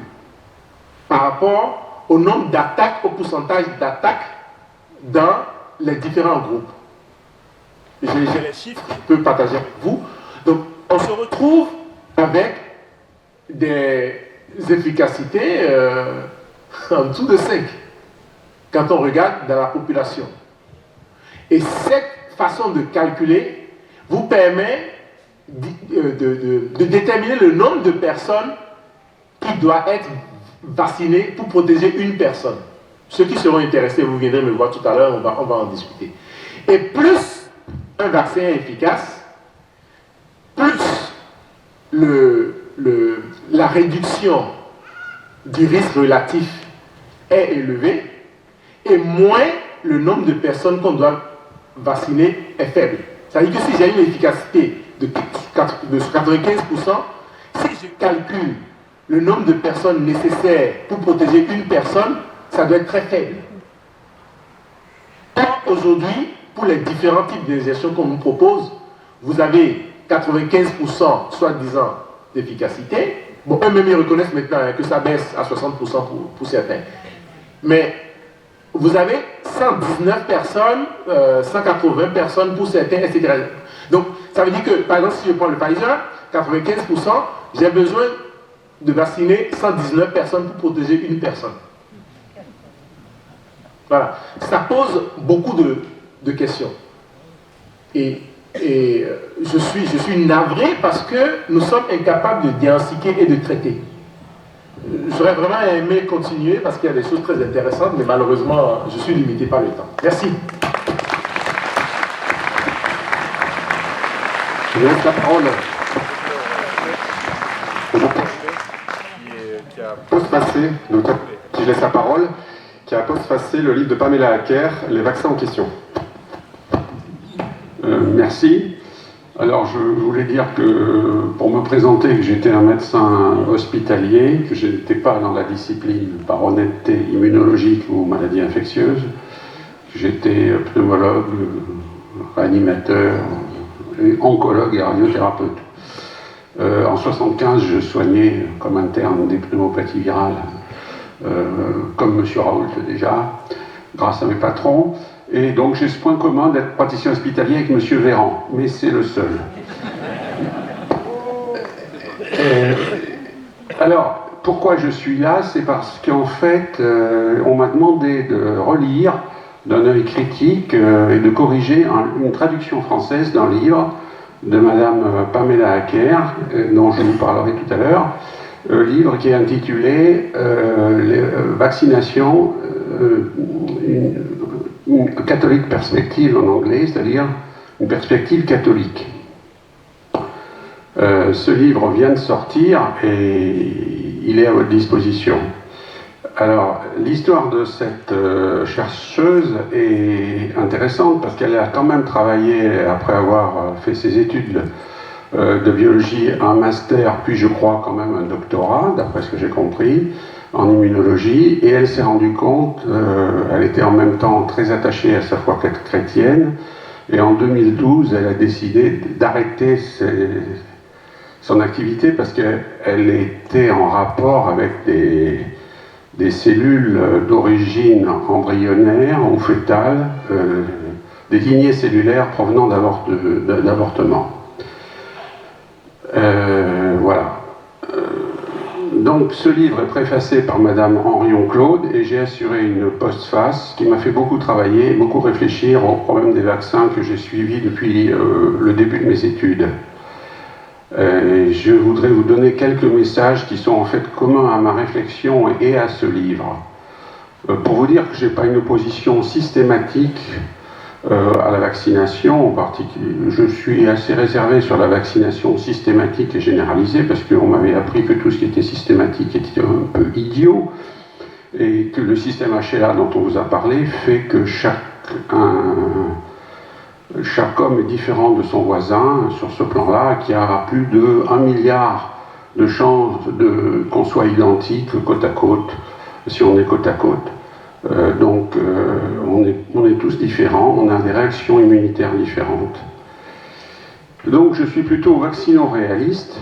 Speaker 4: par rapport au nombre d'attaques, au pourcentage d'attaques dans les différents groupes. J'ai les chiffres que je peux partager avec vous. Donc on se retrouve avec des efficacités en dessous de 5 quand on regarde dans la population. Et cette façon de calculer vous permet de déterminer le nombre de personnes qui doivent être vaccinées pour protéger une personne. Ceux qui seront intéressés, vous viendrez me voir tout à l'heure, on va en discuter. Et plus un vaccin est efficace, plus la réduction du risque relatif est élevée, et moins le nombre de personnes qu'on doit vacciner est faible. C'est-à-dire que si j'ai une efficacité de 95%, si je calcule le nombre de personnes nécessaires pour protéger une personne, ça doit être très faible. Or, aujourd'hui, pour les différents types d'injections qu'on nous propose, vous avez 95% soi-disant d'efficacité. Bon, eux-mêmes, ils reconnaissent maintenant que ça baisse à 60% pour certains. Mais vous avez 119 personnes, 180 personnes pour certains, etc. Donc, ça veut dire que, par exemple, si je prends le Pfizer, 95%, j'ai besoin de vacciner 119 personnes pour protéger une personne. Voilà. Ça pose beaucoup de questions. Et je suis navré parce que nous sommes incapables de diagnostiquer et de traiter. J'aurais vraiment aimé continuer parce qu'il y a des choses très intéressantes, mais malheureusement, je suis limité par le temps. Merci.
Speaker 2: Je laisse la parole. Qui a postfacé, donc qui laisse la parole, qui a postfacé le livre de Pamela Acker, Les vaccins en question.
Speaker 5: Merci. Alors je voulais dire que pour me présenter que j'étais un médecin hospitalier, que je n'étais pas dans la discipline par honnêteté immunologique ou maladie infectieuse, que j'étais pneumologue, réanimateur, oncologue et radiothérapeute. En 1975, je soignais comme interne des pneumopathies virales, comme M. Raoult déjà, grâce à mes patrons. Et donc j'ai ce point commun d'être praticien hospitalier avec M. Véran, mais c'est le seul. Alors, pourquoi je suis là? C'est parce qu'en fait, on m'a demandé de relire d'un œil critique et de corriger une traduction française d'un livre de Madame Pamela Acker, dont je vous parlerai tout à l'heure, livre qui est intitulé Vaccination, une catholique perspective en anglais, c'est-à-dire une perspective catholique. Ce livre vient de sortir et il est à votre disposition. Alors, l'histoire de cette chercheuse est intéressante parce qu'elle a quand même travaillé, après avoir fait ses études de biologie, un master, puis je crois quand même un doctorat, d'après ce que j'ai compris, en immunologie, et elle s'est rendue compte, elle était en même temps très attachée à sa foi chrétienne, et en 2012, elle a décidé d'arrêter son activité parce qu'elle était en rapport avec des cellules d'origine embryonnaire ou fœtale, des lignées cellulaires provenant d'avortements. Voilà. Donc ce livre est préfacé par Madame Henrion-Claude et j'ai assuré une postface qui m'a fait beaucoup travailler, beaucoup réfléchir au problème des vaccins que j'ai suivi depuis le début de mes études. Je voudrais vous donner quelques messages qui sont en fait communs à ma réflexion et à ce livre. Pour vous dire que je n'ai pas une opposition systématique à la vaccination, en particulier, je suis assez réservé sur la vaccination systématique et généralisée parce qu'on m'avait appris que tout ce qui était systématique était un peu idiot et que le système HLA dont on vous a parlé fait que chaque homme est différent de son voisin sur ce plan-là, qu'il y a plus de 1 milliard de chances qu'on soit identique côte à côte, si on est côte à côte. Donc on est tous différents, on a des réactions immunitaires différentes. Donc je suis plutôt vaccino-réaliste,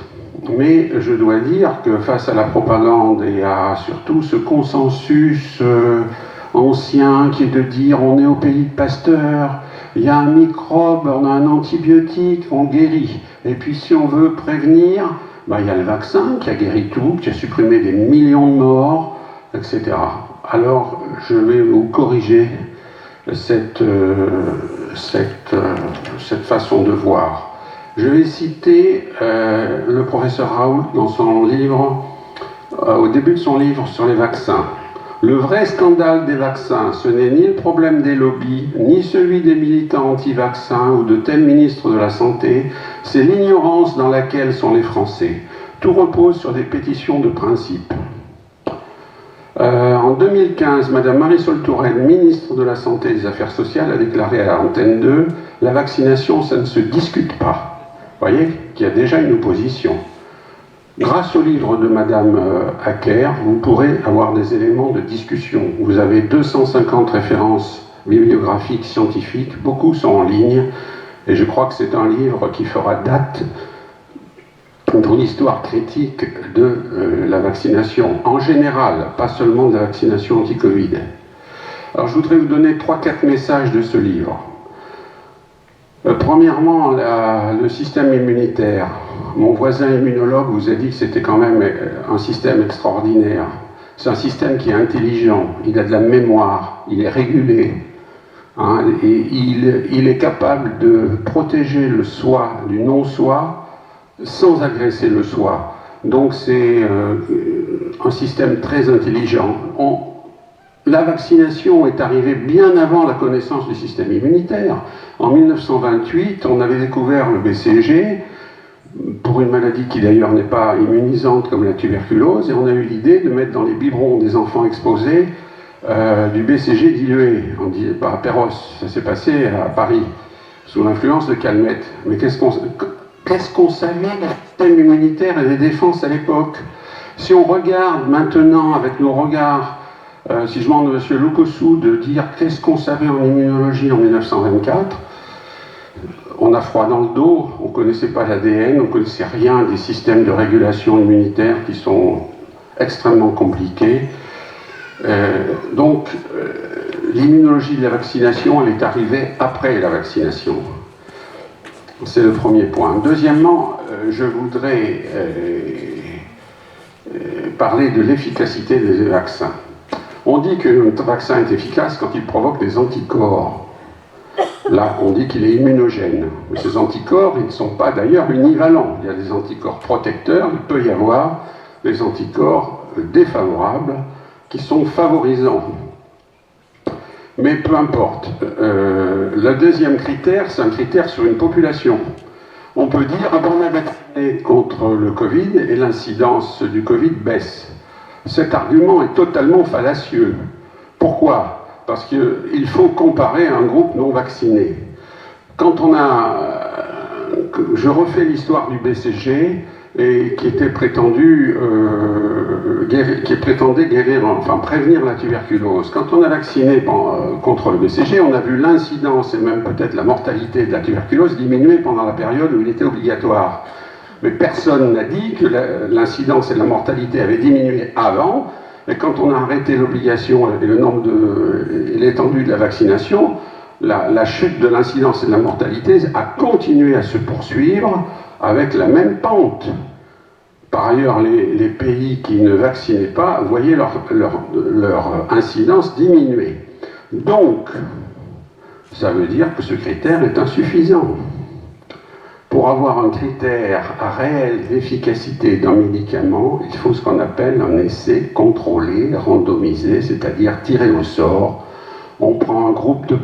Speaker 5: mais je dois dire que face à la propagande et à surtout ce consensus ancien qui est de dire on est au pays de Pasteur, il y a un microbe, on a un antibiotique, on guérit. Et puis si on veut prévenir, il y a le vaccin qui a guéri tout, qui a supprimé des millions de morts, etc. Alors je vais vous corriger cette façon de voir. Je vais citer le professeur Raoult dans son livre, au début de son livre sur les vaccins. Le vrai scandale des vaccins, ce n'est ni le problème des lobbies, ni celui des militants anti-vaccins ou de tels ministres de la Santé, c'est l'ignorance dans laquelle sont les Français. Tout repose sur des pétitions de principe. En 2015, Mme Marisol Touraine, ministre de la Santé et des Affaires sociales, a déclaré à Antenne 2 « La vaccination, ça ne se discute pas ». Vous voyez qu'il y a déjà une opposition. Grâce au livre de Madame Acker, vous pourrez avoir des éléments de discussion. Vous avez 250 références bibliographiques, scientifiques, beaucoup sont en ligne, et je crois que c'est un livre qui fera date dans l'histoire critique de la vaccination, en général, pas seulement de la vaccination anti-Covid. Alors je voudrais vous donner 3-4 messages de ce livre. Premièrement, le système immunitaire. Mon voisin immunologue vous a dit que c'était quand même un système extraordinaire. C'est un système qui est intelligent, il a de la mémoire, il est régulé, hein, et il est capable de protéger le soi du non-soi sans agresser le soi. Donc c'est un système très intelligent. La vaccination est arrivée bien avant la connaissance du système immunitaire. En 1928, on avait découvert le BCG, pour une maladie qui d'ailleurs n'est pas immunisante comme la tuberculose, et on a eu l'idée de mettre dans les biberons des enfants exposés du BCG dilué. On dit à Perros, ça s'est passé à Paris, sous l'influence de Calmette. Mais qu'est-ce qu'on savait du système immunitaire et des défenses à l'époque? Si on regarde maintenant avec nos regards, si je demande à M. Lucossou de dire qu'est-ce qu'on savait en immunologie en 1924, on a froid dans le dos, on ne connaissait pas l'ADN, on ne connaissait rien des systèmes de régulation immunitaire qui sont extrêmement compliqués. Donc, l'immunologie de la vaccination, elle est arrivée après la vaccination. C'est le premier point. Deuxièmement, je voudrais parler de l'efficacité des vaccins. On dit qu'un vaccin est efficace quand il provoque des anticorps. Là, on dit qu'il est immunogène. Mais ces anticorps, ils ne sont pas d'ailleurs univalents. Il y a des anticorps protecteurs, il peut y avoir des anticorps défavorables qui sont favorisants. Mais peu importe. Le deuxième critère, c'est un critère sur une population. On peut dire, on a vacciné contre le Covid et l'incidence du Covid baisse. Cet argument est totalement fallacieux. Pourquoi ? Parce qu'il faut comparer un groupe non vacciné. Quand on a... Je refais l'histoire du BCG, et qui était prétendu qui prétendait guérir, enfin prévenir la tuberculose. Quand on a vacciné contre le BCG, on a vu l'incidence et même peut-être la mortalité de la tuberculose diminuer pendant la période où il était obligatoire. Mais personne n'a dit que l'incidence et la mortalité avaient diminué avant, et quand on a arrêté l'obligation et le nombre et l'étendue de la vaccination, la chute de l'incidence et de la mortalité a continué à se poursuivre avec la même pente. Par ailleurs, les pays qui ne vaccinaient pas voyaient leur incidence diminuer. Donc, ça veut dire que ce critère est insuffisant. Pour avoir un critère réel d'efficacité d'un médicament, il faut ce qu'on appelle un essai contrôlé, randomisé, c'est-à-dire tiré au sort. On prend un groupe de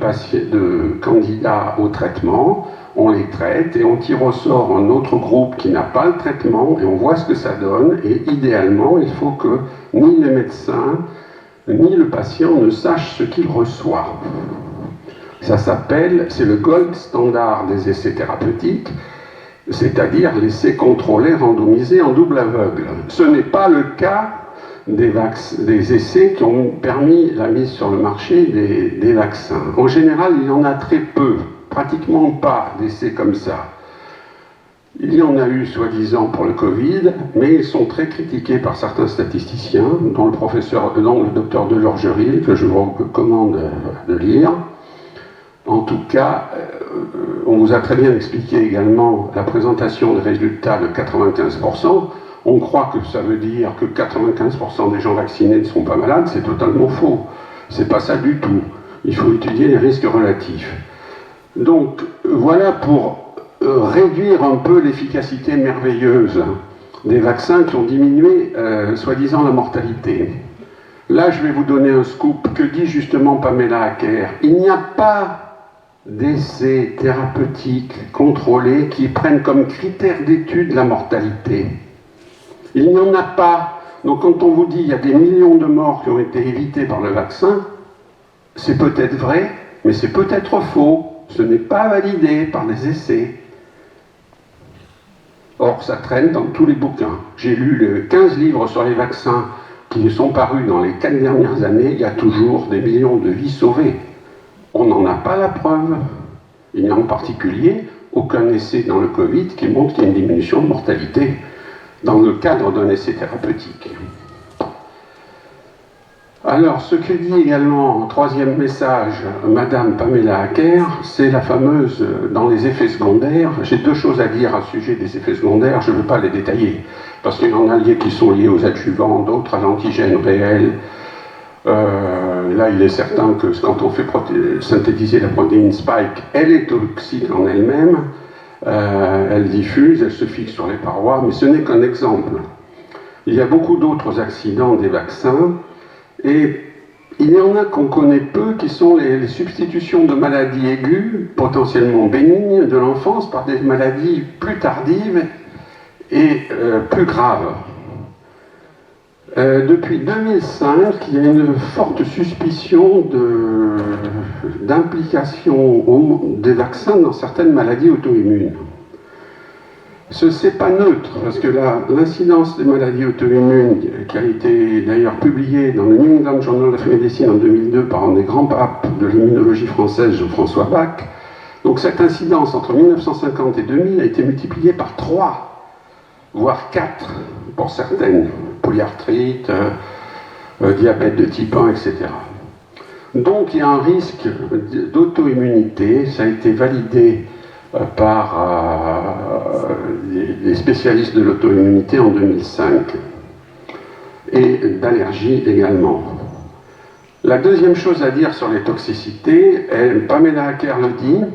Speaker 5: candidats au traitement, on les traite et on tire au sort un autre groupe qui n'a pas le traitement et on voit ce que ça donne. Et idéalement, il faut que ni les médecins ni le patient ne sachent ce qu'il reçoit. Ça s'appelle, c'est le gold standard des essais thérapeutiques, c'est-à-dire l'essai contrôlé randomisé en double aveugle. Ce n'est pas le cas des essais qui ont permis la mise sur le marché des vaccins. En général, il y en a très peu, pratiquement pas d'essais comme ça. Il y en a eu, soi-disant, pour le Covid, mais ils sont très critiqués par certains statisticiens, dont le docteur Delorgeril, que je vous recommande de lire. En tout cas, on vous a très bien expliqué également la présentation des résultats de 95%. On croit que ça veut dire que 95% des gens vaccinés ne sont pas malades, c'est totalement faux. C'est pas ça du tout. Il faut étudier les risques relatifs. Donc, voilà pour réduire un peu l'efficacité merveilleuse des vaccins qui ont diminué, soi-disant, la mortalité. Là, je vais vous donner un scoop. Que dit justement Pamela Acker ? Il n'y a pas d'essais thérapeutiques contrôlés qui prennent comme critère d'étude la mortalité. Il n'y en a pas. Donc quand on vous dit qu'il y a des millions de morts qui ont été évitées par le vaccin, c'est peut-être vrai, mais c'est peut-être faux. Ce n'est pas validé par les essais. Or, ça traîne dans tous les bouquins. J'ai lu 15 livres sur les vaccins qui sont parus dans les 4 dernières années. Il y a toujours des millions de vies sauvées. n'en a pas la preuve. Il n'y a en particulier aucun essai dans le Covid qui montre qu'il y a une diminution de mortalité dans le cadre d'un essai thérapeutique. Alors, ce que dit également, troisième message, Madame Pamela Acker, c'est la fameuse, dans les effets secondaires, j'ai deux choses à dire à ce sujet des effets secondaires, je ne veux pas les détailler, parce qu'il y en a qui sont liés aux adjuvants, d'autres à l'antigène réel. Là, il est certain que quand on fait synthétiser la protéine Spike, elle est toxique en elle-même, elle diffuse, elle se fixe sur les parois, mais ce n'est qu'un exemple. Il y a beaucoup d'autres accidents des vaccins, et il y en a qu'on connaît peu, qui sont les substitutions de maladies aiguës, potentiellement bénignes, de l'enfance par des maladies plus tardives et plus graves. Depuis 2005, il y a une forte suspicion d'implication des vaccins dans certaines maladies auto-immunes. C'est pas neutre, parce que l'incidence des maladies auto-immunes, qui a été d'ailleurs publiée dans le New England Journal of Medicine en 2002 par un des grands papes de l'immunologie française, Jean-François Bach, donc cette incidence entre 1950 et 2000 a été multipliée par 3, voire 4 pour certaines, polyarthrite, diabète de type 1, etc. Donc il y a un risque d'auto-immunité, ça a été validé par les spécialistes de l'auto-immunité en 2005, et d'allergie également. La deuxième chose à dire sur les toxicités, Pamela Acker le dit,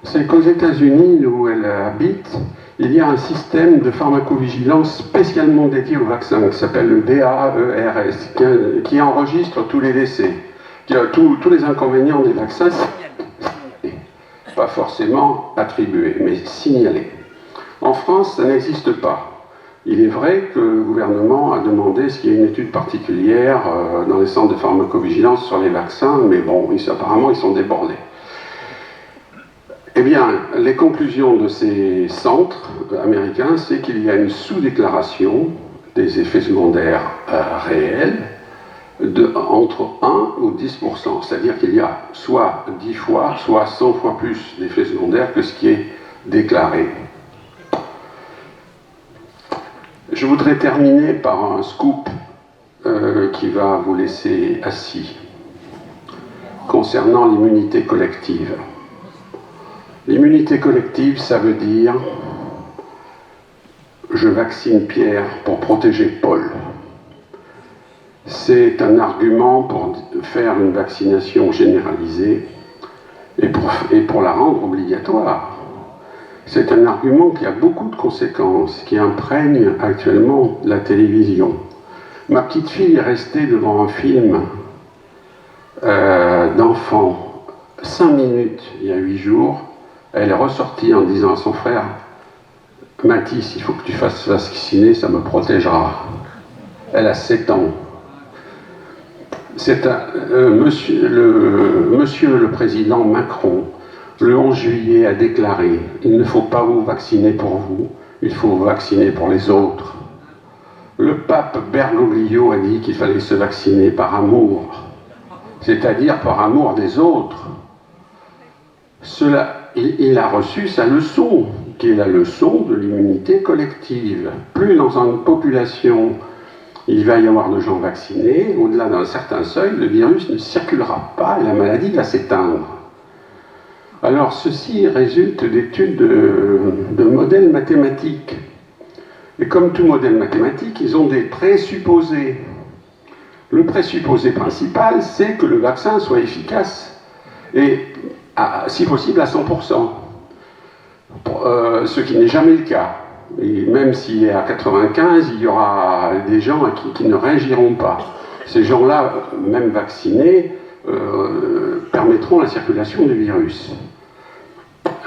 Speaker 5: c'est qu'aux États-Unis, où elle habite, il y a un système de pharmacovigilance spécialement dédié au vaccin, qui s'appelle le DAERS, qui enregistre tous les décès, tous les inconvénients des vaccins, pas forcément attribués, mais signalés. En France, ça n'existe pas. Il est vrai que le gouvernement a demandé s'il y a une étude particulière dans les centres de pharmacovigilance sur les vaccins, mais bon, apparemment, ils sont débordés. Eh bien, les conclusions de ces centres américains, c'est qu'il y a une sous-déclaration des effets secondaires réels entre 1 ou 10%. C'est-à-dire qu'il y a soit 10 fois, soit 100 fois plus d'effets secondaires que ce qui est déclaré. Je voudrais terminer par un scoop qui va vous laisser assis concernant l'immunité collective. L'immunité collective, ça veut dire je vaccine Pierre pour protéger Paul. C'est un argument pour faire une vaccination généralisée et pour la rendre obligatoire. C'est un argument qui a beaucoup de conséquences, qui imprègne actuellement la télévision. Ma petite fille est restée devant un film d'enfant 5 minutes il y a 8 jours. Elle est ressortie en disant à son frère « Mathis, il faut que tu fasses vacciner, ça me protégera. » Elle a 7 ans. Monsieur le président Macron, le 11 juillet, a déclaré « Il ne faut pas vous vacciner pour vous, il faut vous vacciner pour les autres. » Le pape Bergoglio a dit qu'il fallait se vacciner par amour, c'est-à-dire par amour des autres. Il a reçu sa leçon, qui est la leçon de l'immunité collective. Plus dans une population il va y avoir de gens vaccinés, au-delà d'un certain seuil, le virus ne circulera pas et la maladie va s'éteindre. Alors ceci résulte d'études de modèles mathématiques. Et comme tout modèle mathématique, ils ont des présupposés. Le présupposé principal, c'est que le vaccin soit efficace et si possible à 100%, ce qui n'est jamais le cas. Et même s'il est à 95, il y aura des gens qui ne réagiront pas. Ces gens-là, même vaccinés, permettront la circulation du virus.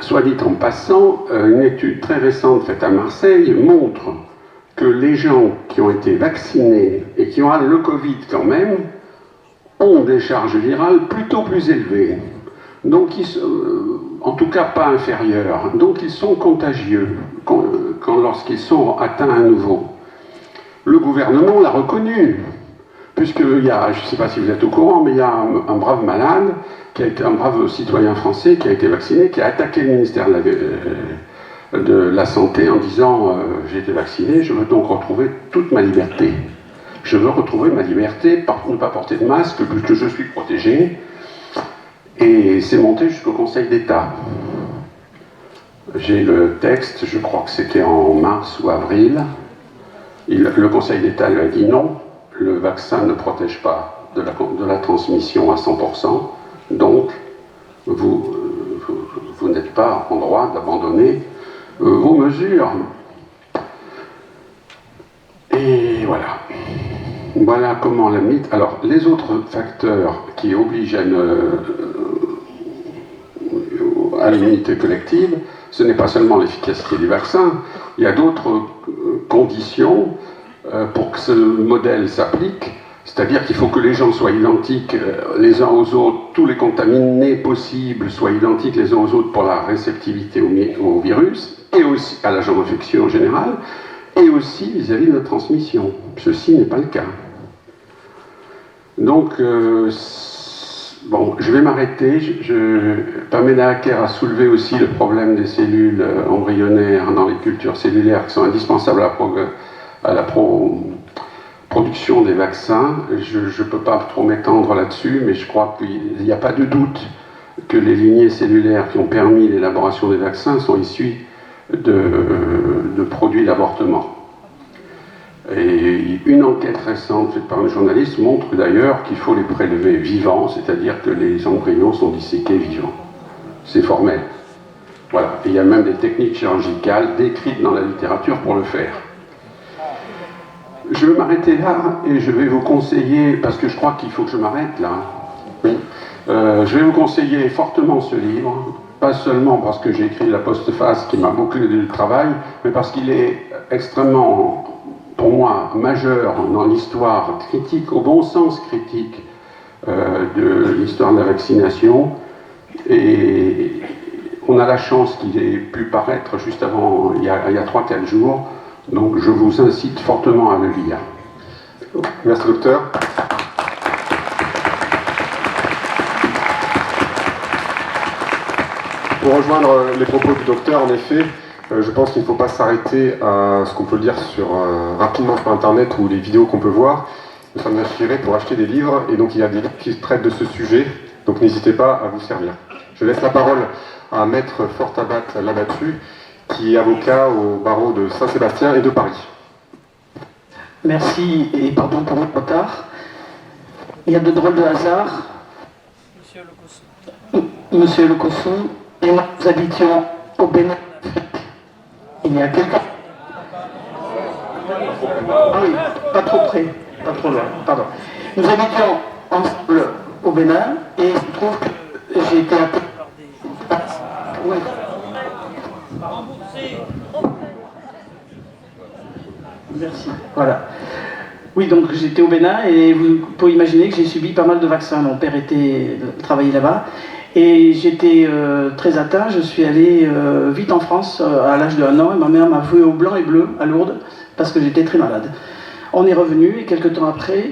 Speaker 5: Soit dit en passant, une étude très récente faite à Marseille montre que les gens qui ont été vaccinés et qui ont le Covid quand même ont des charges virales plutôt plus élevées. Donc, en tout cas pas inférieures. Donc, ils sont contagieux lorsqu'ils sont atteints à nouveau. Le gouvernement l'a reconnu, puisqu'il y a, je ne sais pas si vous êtes au courant, mais il y a un brave malade qui a été un brave citoyen français, qui a été vacciné, qui a attaqué le ministère de la Santé en disant j'ai été vacciné, je veux donc retrouver toute ma liberté. Je veux retrouver ma liberté par ne pas porter de masque, puisque je suis protégé. Et c'est monté jusqu'au Conseil d'État. J'ai le texte, je crois que c'était en mars ou avril. Le Conseil d'État lui a dit non, le vaccin ne protège pas de la transmission à 100%, donc vous n'êtes pas en droit d'abandonner vos mesures. Et voilà. Voilà comment la mythe. Alors, les autres facteurs qui obligent à l'immunité collective, ce n'est pas seulement l'efficacité du vaccin, il y a d'autres conditions pour que ce modèle s'applique, c'est-à-dire qu'il faut que les gens soient identiques les uns aux autres, tous les contaminés possibles soient identiques les uns aux autres pour la réceptivité au virus, et aussi à l'agent infectieux en général, et aussi vis-à-vis de la transmission. Ceci n'est pas le cas. Donc, bon, je vais m'arrêter. Pamela Acker a soulevé aussi le problème des cellules embryonnaires dans les cultures cellulaires qui sont indispensables à la production des vaccins. Je ne peux pas trop m'étendre là-dessus, mais je crois qu'il n'y a pas de doute que les lignées cellulaires qui ont permis l'élaboration des vaccins sont issues de produits d'avortement. Et une enquête récente faite par un journaliste montre d'ailleurs qu'il faut les prélever vivants, c'est-à-dire que les embryons sont disséqués vivants. C'est formel. Voilà. Et il y a même des techniques chirurgicales décrites dans la littérature pour le faire. Je vais m'arrêter là et je vais vous conseiller, parce que je crois qu'il faut que je m'arrête là. Oui. Je vais vous conseiller fortement ce livre, pas seulement parce que j'ai écrit la postface qui m'a beaucoup aidé le travail, mais parce qu'il est extrêmement, pour moi, majeur dans l'histoire critique, au bon sens critique, de l'histoire de la vaccination. Et on a la chance qu'il ait pu paraître juste avant, il y a 3-4 jours. Donc je vous incite fortement à le lire.
Speaker 2: Merci docteur. Pour rejoindre les propos du docteur, en effet, je pense qu'il ne faut pas s'arrêter à ce qu'on peut lire rapidement sur Internet ou les vidéos qu'on peut voir. Nous sommes inspirés pour acheter des livres, et donc il y a des livres qui traitent de ce sujet, donc n'hésitez pas à vous servir. Je laisse la parole à Maître Fortabat Labattu, qui est avocat au barreau de Saint-Sébastien et de Paris.
Speaker 6: Merci et pardon pour votre retard. Il y a de drôles de hasards. Monsieur Le Cosson et moi, nous habitions au Bénin. Il y a quelques... Ah oui, pas trop près, pas trop loin, pardon. Nous habitions ensemble au Bénin et il se trouve que j'ai été appelé par des... Ouais. Merci. Voilà. Oui, donc j'étais au Bénin et vous pouvez imaginer que j'ai subi pas mal de vaccins. Mon père travaillait là-bas et j'étais très atteint. Je suis allé vite en France à l'âge de 1 an et ma mère m'a voué au blanc et bleu à Lourdes parce que j'étais très malade. On est revenu et quelques temps après,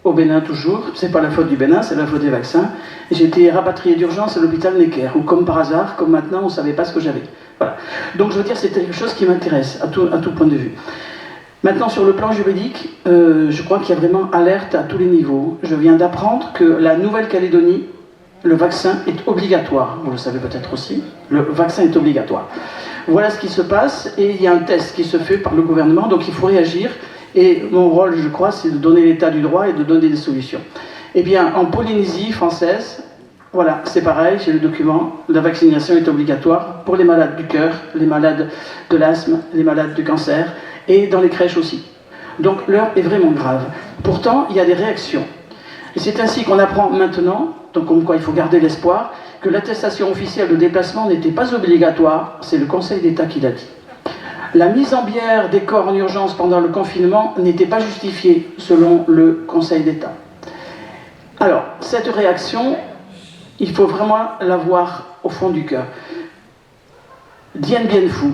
Speaker 6: au Bénin toujours, c'est pas la faute du Bénin, c'est la faute des vaccins, j'ai été rapatrié d'urgence à l'hôpital Necker où comme par hasard, comme maintenant, on ne savait pas ce que j'avais. Voilà. Donc je veux dire, c'est quelque chose qui m'intéresse à tout point de vue. Maintenant, sur le plan juridique, je crois qu'il y a vraiment alerte à tous les niveaux. Je viens d'apprendre que la Nouvelle-Calédonie, le vaccin est obligatoire. Vous le savez peut-être aussi, le vaccin est obligatoire. Voilà ce qui se passe et il y a un test qui se fait par le gouvernement, donc il faut réagir. Et mon rôle, je crois, c'est de donner l'état du droit et de donner des solutions. Eh bien, en Polynésie française, voilà, c'est pareil, j'ai le document, la vaccination est obligatoire pour les malades du cœur, les malades de l'asthme, les malades du cancer, et dans les crèches aussi. Donc l'heure est vraiment grave. Pourtant, il y a des réactions. Et c'est ainsi qu'on apprend maintenant, donc comme quoi il faut garder l'espoir, que l'attestation officielle de déplacement n'était pas obligatoire, c'est le Conseil d'État qui l'a dit. La mise en bière des corps en urgence pendant le confinement n'était pas justifiée, selon le Conseil d'État. Alors, cette réaction, il faut vraiment la voir au fond du cœur. Dien Bien Phu,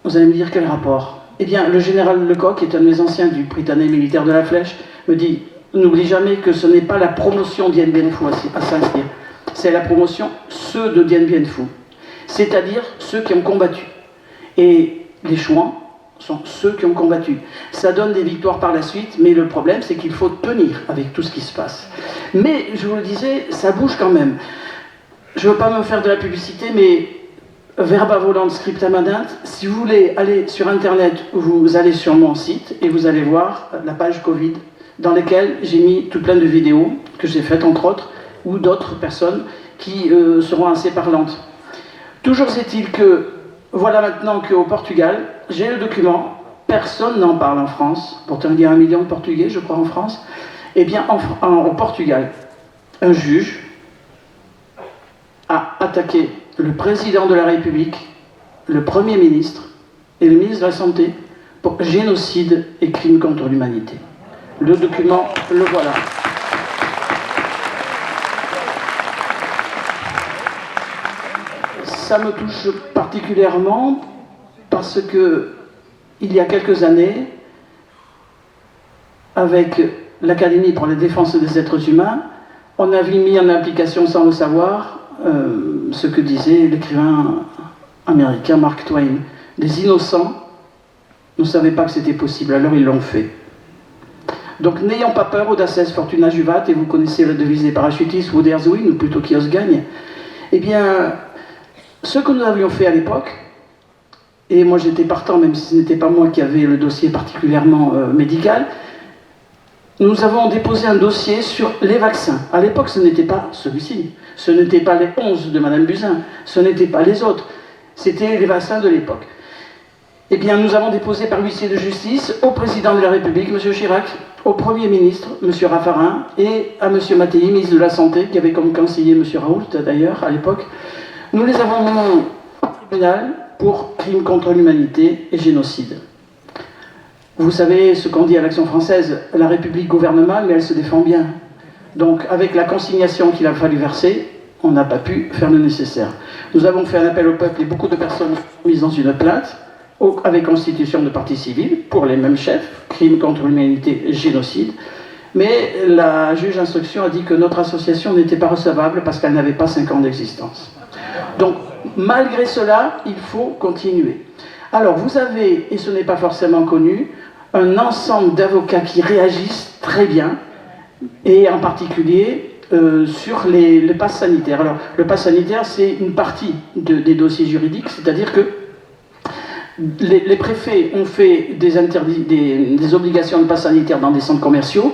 Speaker 6: vous allez me dire quel rapport? Eh bien, le général Lecoq, qui est un de mes anciens du Prytanée militaire de la Flèche, me dit « N'oublie jamais que ce n'est pas la promotion d'Dien Bien Phu à Saint-Cyr, c'est la promotion ceux de Dien Bien Phu, c'est-à-dire ceux qui ont combattu. Et les Chouans sont ceux qui ont combattu. Ça donne des victoires par la suite, mais le problème, c'est qu'il faut tenir avec tout ce qui se passe. Mais, je vous le disais, ça bouge quand même. Je ne veux pas me faire de la publicité, mais Verba Volant Scripta Manent, si vous voulez aller sur Internet, vous allez sur mon site et vous allez voir la page Covid, dans laquelle j'ai mis tout plein de vidéos que j'ai faites, entre autres, ou d'autres personnes qui seront assez parlantes. Toujours est-il que, voilà maintenant qu'au Portugal, j'ai le document, personne n'en parle en France, pourtant il y a 1 million de Portugais, je crois, en France. Eh bien, au Portugal, un juge a attaqué le président de la République, le Premier ministre et le ministre de la Santé pour génocide et crimes contre l'humanité. Le document, le voilà. Ça me touche particulièrement parce que, il y a quelques années, avec l'Académie pour la défense des êtres humains, on avait mis en application sans le savoir ce que disait l'écrivain américain Mark Twain. Les innocents ne savaient pas que c'était possible, alors ils l'ont fait. Donc n'ayons pas peur, audaces fortuna juvat, et vous connaissez la devise des parachutistes, ou des win, ou plutôt qui os gagne. Eh bien, ce que nous avions fait à l'époque, et moi j'étais partant, même si ce n'était pas moi qui avais le dossier particulièrement médical, nous avons déposé un dossier sur les vaccins. À l'époque, ce n'était pas celui-ci, ce n'était pas les 11 de Madame Buzyn, ce n'était pas les autres, c'était les vaccins de l'époque. Eh bien, nous avons déposé par huissier de justice au président de la République, M. Chirac, au Premier ministre, M. Raffarin, et à M. Mattei, ministre de la Santé, qui avait comme conseiller M. Raoult, d'ailleurs, à l'époque. Nous les avons menés au tribunal pour crimes contre l'humanité et génocide. Vous savez ce qu'on dit à l'Action française, la République gouverne mal, mais elle se défend bien. Donc, avec la consignation qu'il a fallu verser, on n'a pas pu faire le nécessaire. Nous avons fait un appel au peuple et beaucoup de personnes sont mises dans une plainte, avec constitution de partie civile, pour les mêmes chefs, crimes contre l'humanité et génocide. Mais la juge d'instruction a dit que notre association n'était pas recevable parce qu'elle n'avait pas 5 ans d'existence. Donc, malgré cela, il faut continuer. Alors, vous avez, et ce n'est pas forcément connu, un ensemble d'avocats qui réagissent très bien, et en particulier sur les passes sanitaires. Alors, le pass sanitaire, c'est une partie des dossiers juridiques, c'est-à-dire que les préfets ont fait des obligations de pass sanitaire dans des centres commerciaux,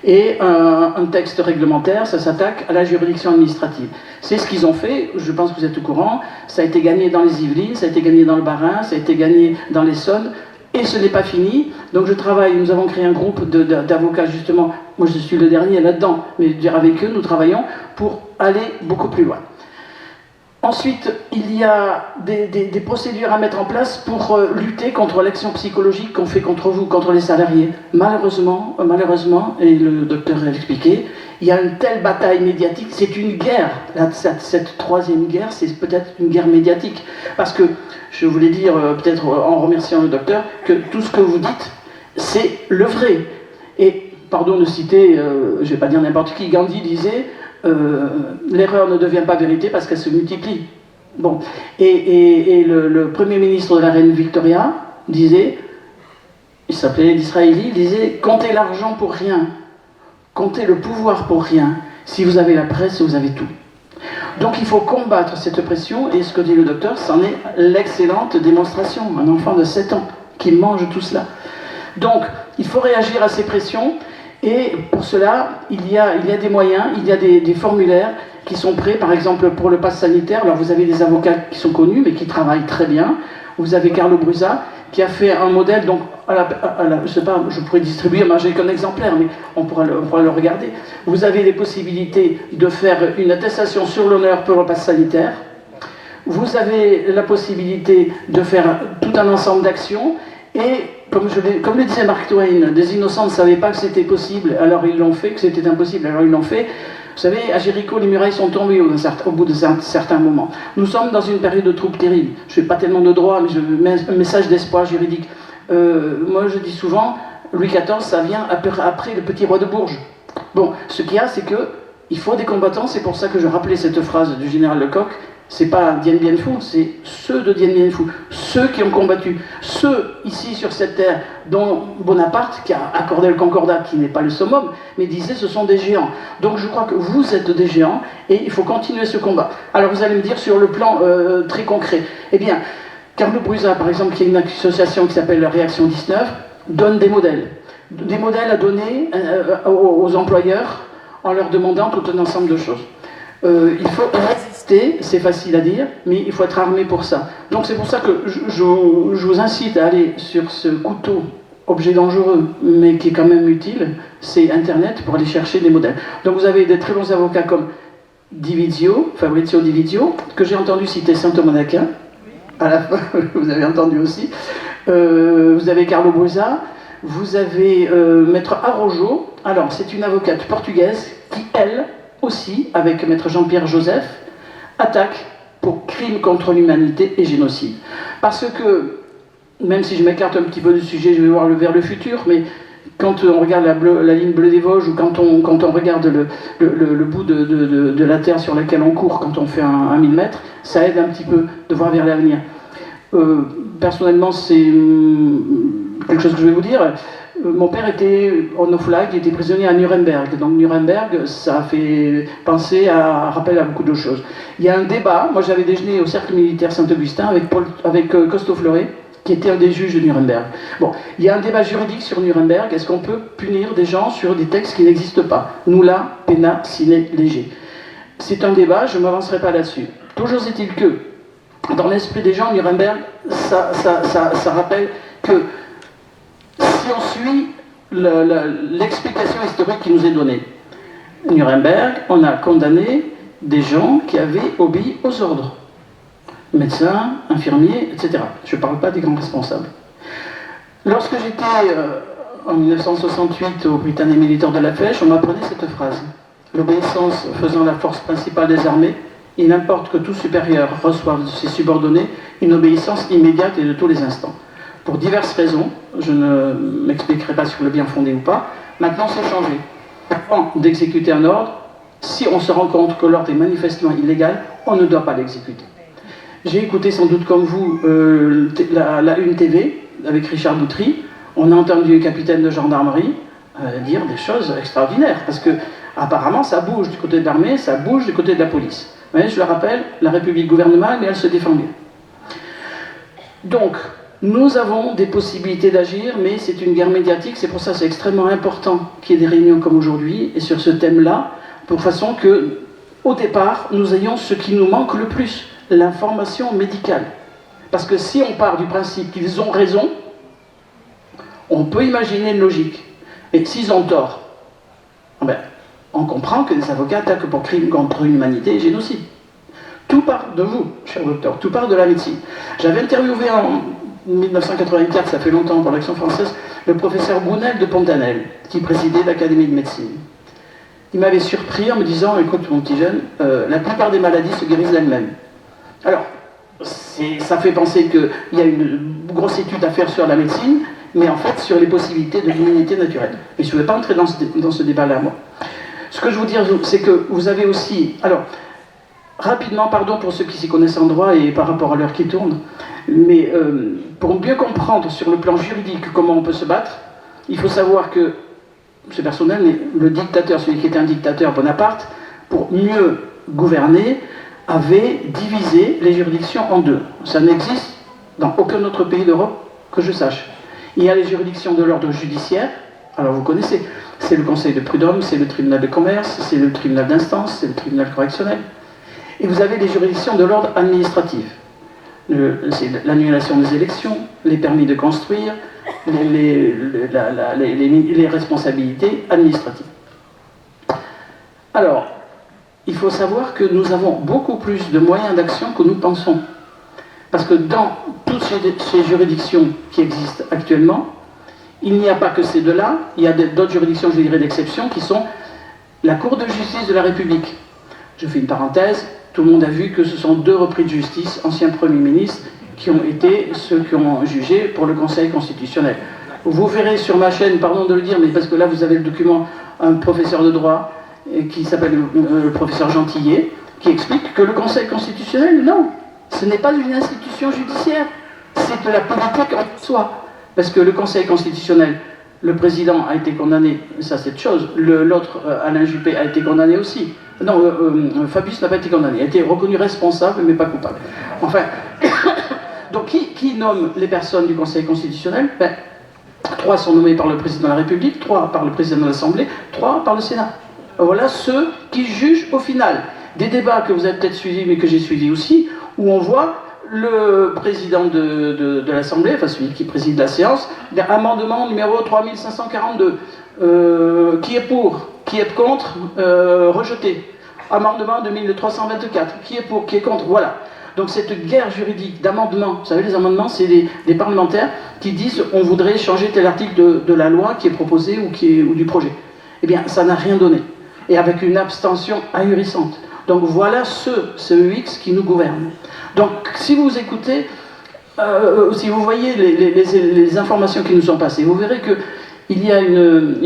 Speaker 6: et un texte réglementaire, ça s'attaque à la juridiction administrative. C'est ce qu'ils ont fait, je pense que vous êtes au courant, ça a été gagné dans les Yvelines, ça a été gagné dans le Bas-Rhin, ça a été gagné dans l'Essonne, et ce n'est pas fini. Donc nous avons créé un groupe d'avocats justement, moi je suis le dernier là-dedans, mais avec eux nous travaillons pour aller beaucoup plus loin. Ensuite, il y a des procédures à mettre en place pour lutter contre l'action psychologique qu'on fait contre vous, contre les salariés. Malheureusement, et le docteur l'a expliqué, il y a une telle bataille médiatique, c'est une guerre. Cette troisième guerre, c'est peut-être une guerre médiatique. Parce que, je voulais dire, peut-être en remerciant le docteur, que tout ce que vous dites, c'est le vrai. Et, pardon de citer, je ne vais pas dire n'importe qui, Gandhi disait... l'erreur ne devient pas vérité parce qu'elle se multiplie. Bon. Et le premier ministre de la reine Victoria disait, il s'appelait Disraeli, il disait « Comptez l'argent pour rien, comptez le pouvoir pour rien. Si vous avez la presse, vous avez tout. » Donc il faut combattre cette pression, et ce que dit le docteur, c'en est l'excellente démonstration. Un enfant de 7 ans qui mange tout cela. Donc il faut réagir à ces pressions. Et pour cela, il y a des moyens, il y a des formulaires qui sont prêts, par exemple pour le pass sanitaire. Alors vous avez des avocats qui sont connus, mais qui travaillent très bien. Vous avez Carlo Brusa, qui a fait un modèle, donc, je sais pas, je pourrais distribuer, moi j'ai qu'un exemplaire, mais on pourra le regarder. Vous avez les possibilités de faire une attestation sur l'honneur pour le pass sanitaire. Vous avez la possibilité de faire tout un ensemble d'actions, et comme le disait Mark Twain, des innocents ne savaient pas que c'était possible, alors ils l'ont fait, que c'était impossible, alors ils l'ont fait. Vous savez, à Jéricho, les murailles sont tombées au bout de certains moments. Nous sommes dans une période de troubles terribles. Je ne fais pas tellement de droit, mais je mets un message d'espoir juridique. Moi, je dis souvent, Louis XIV, ça vient après le petit roi de Bourges. Bon, ce qu'il y a, c'est que il faut des combattants, c'est pour ça que je rappelais cette phrase du général Lecoq, c'est pas Dien Bien Phu, c'est ceux de Dien Bien Phu, ceux qui ont combattu, ceux ici sur cette terre dont Bonaparte, qui a accordé le Concordat, qui n'est pas le summum, mais disait ce sont des géants. Donc je crois que vous êtes des géants et il faut continuer ce combat. Alors vous allez me dire sur le plan très concret, eh bien, Carlo Brusa, par exemple, qui est une association qui s'appelle Réaction 19, donne des modèles à donner aux employeurs en leur demandant tout un ensemble de choses. Il faut résister, c'est facile à dire, mais il faut être armé pour ça. Donc c'est pour ça que je vous incite à aller sur ce couteau, objet dangereux, mais qui est quand même utile, c'est Internet pour aller chercher des modèles. Donc vous avez des très bons avocats comme Fabrizio Divizio, que j'ai entendu citer Saint-Thomas d'Aquin, à la fin, vous avez entendu aussi. Vous avez Carlo Brusa, vous avez Maître Araujo. Alors, c'est une avocate portugaise qui, elle, aussi, avec Maître Jean-Pierre Joseph, attaque pour crimes contre l'humanité et génocide. Parce que, même si je m'écarte un petit peu du sujet, je vais voir vers le futur, mais quand on regarde la ligne bleue des Vosges ou quand on regarde le bout de la terre sur laquelle on court quand on fait un 1000 mètres, ça aide un petit peu de voir vers l'avenir. Personnellement, c'est quelque chose que je vais vous dire. Mon père était en no-flag, il était prisonnier à Nuremberg. Donc Nuremberg, ça a fait penser rappel à beaucoup de choses. Il y a un débat, moi j'avais déjeuné au cercle militaire Saint-Augustin avec Costo Fleuret, qui était un des juges de Nuremberg. Bon, il y a un débat juridique sur Nuremberg. Est-ce qu'on peut punir des gens sur des textes qui n'existent pas? Nulla pena sine lege. C'est un débat, je ne m'avancerai pas là-dessus. Toujours est-il que, dans l'esprit des gens, Nuremberg, ça rappelle que si on suit l'explication historique qui nous est donnée, Nuremberg, on a condamné des gens qui avaient obéi aux ordres. Médecins, infirmiers, etc. Je ne parle pas des grands responsables. Lorsque j'étais en 1968 au Britannique militaire de la Flèche, on m'apprenait cette phrase. L'obéissance faisant la force principale des armées, il importe que tout supérieur reçoive de ses subordonnés une obéissance immédiate et de tous les instants. Pour diverses raisons, je ne m'expliquerai pas sur le bien fondé ou pas, maintenant c'est changé. Avant d'exécuter un ordre, si on se rend compte que l'ordre est manifestement illégal, on ne doit pas l'exécuter. J'ai écouté sans doute comme vous la Une TV avec Richard Boutry. On a entendu le capitaine de gendarmerie dire des choses extraordinaires parce que apparemment ça bouge du côté de l'armée, ça bouge du côté de la police. Mais je le rappelle, la République gouvernementale, mais elle se défend bien. Donc, nous avons des possibilités d'agir, mais c'est une guerre médiatique. C'est pour ça que c'est extrêmement important qu'il y ait des réunions comme aujourd'hui et sur ce thème-là, pour façon que, au départ, nous ayons ce qui nous manque le plus. L'information médicale. Parce que si on part du principe qu'ils ont raison, on peut imaginer une logique. Et s'ils ont tort, on comprend que les avocats attaquent pour crimes contre l'humanité et génocide. Tout part de vous, cher docteur, tout part de la médecine. J'avais interviewé en 1984, ça fait longtemps pour l'Action française, le professeur Brunel de Pontanel, qui présidait l'Académie de médecine. Il m'avait surpris en me disant, écoute mon petit jeune, la plupart des maladies se guérissent d'elles-mêmes. Alors, ça fait penser qu'il y a une grosse étude à faire sur la médecine, mais en fait sur les possibilités de l'immunité naturelle. Mais je ne vais pas entrer dans ce débat-là, moi. Ce que je veux dire, c'est que vous avez aussi... Alors, rapidement, pardon pour ceux qui s'y connaissent en droit et par rapport à l'heure qui tourne, mais pour mieux comprendre sur le plan juridique comment on peut se battre, il faut savoir que, c'est personnel, mais le dictateur, celui qui était un dictateur, Bonaparte, pour mieux gouverner, avait divisé les juridictions en deux. Ça n'existe dans aucun autre pays d'Europe que je sache. Il y a les juridictions de l'ordre judiciaire, alors vous connaissez, c'est le conseil de prud'homme, c'est le tribunal de commerce, c'est le tribunal d'instance, c'est le tribunal correctionnel. Et vous avez les juridictions de l'ordre administratif. C'est l'annulation des élections, les permis de construire, les responsabilités administratives. Alors, il faut savoir que nous avons beaucoup plus de moyens d'action que nous pensons. Parce que dans toutes ces juridictions qui existent actuellement, il n'y a pas que ces deux-là, il y a d'autres juridictions, je dirais, d'exception, qui sont la Cour de justice de la République. Je fais une parenthèse, tout le monde a vu que ce sont deux repris de justice, anciens premiers ministres, qui ont été ceux qui ont jugé pour le Conseil constitutionnel. Vous verrez sur ma chaîne, pardon de le dire, mais parce que là vous avez le document, un professeur de droit qui s'appelle le professeur Gentillet, qui explique que le Conseil constitutionnel, non, ce n'est pas une institution judiciaire, c'est de la politique en soi. Parce que le Conseil constitutionnel, le président a été condamné, ça c'est autre chose, l'autre, Alain Juppé, a été condamné aussi. Non, Fabius n'a pas été condamné, il a été reconnu responsable mais pas coupable. Enfin, donc qui nomme les personnes du Conseil constitutionnel? 3 sont nommés par le président de la République, 3 par le président de l'Assemblée, 3 par le Sénat. Voilà ceux qui jugent au final. Des débats que vous avez peut-être suivis, mais que j'ai suivis aussi, où on voit le président de l'Assemblée, enfin celui qui préside la séance, amendement numéro 3542. Qui est pour? Qui est contre? Rejeté. Amendement 2324. Qui est pour? Qui est contre? Voilà. Donc cette guerre juridique d'amendements, vous savez, les amendements, c'est des parlementaires qui disent on voudrait changer tel article de la loi qui est proposé ou du projet. Eh bien, ça n'a rien donné. Et avec une abstention ahurissante. Donc voilà ce UX qui nous gouverne. Donc si vous écoutez, si vous voyez les informations qui nous sont passées, vous verrez qu'il y a une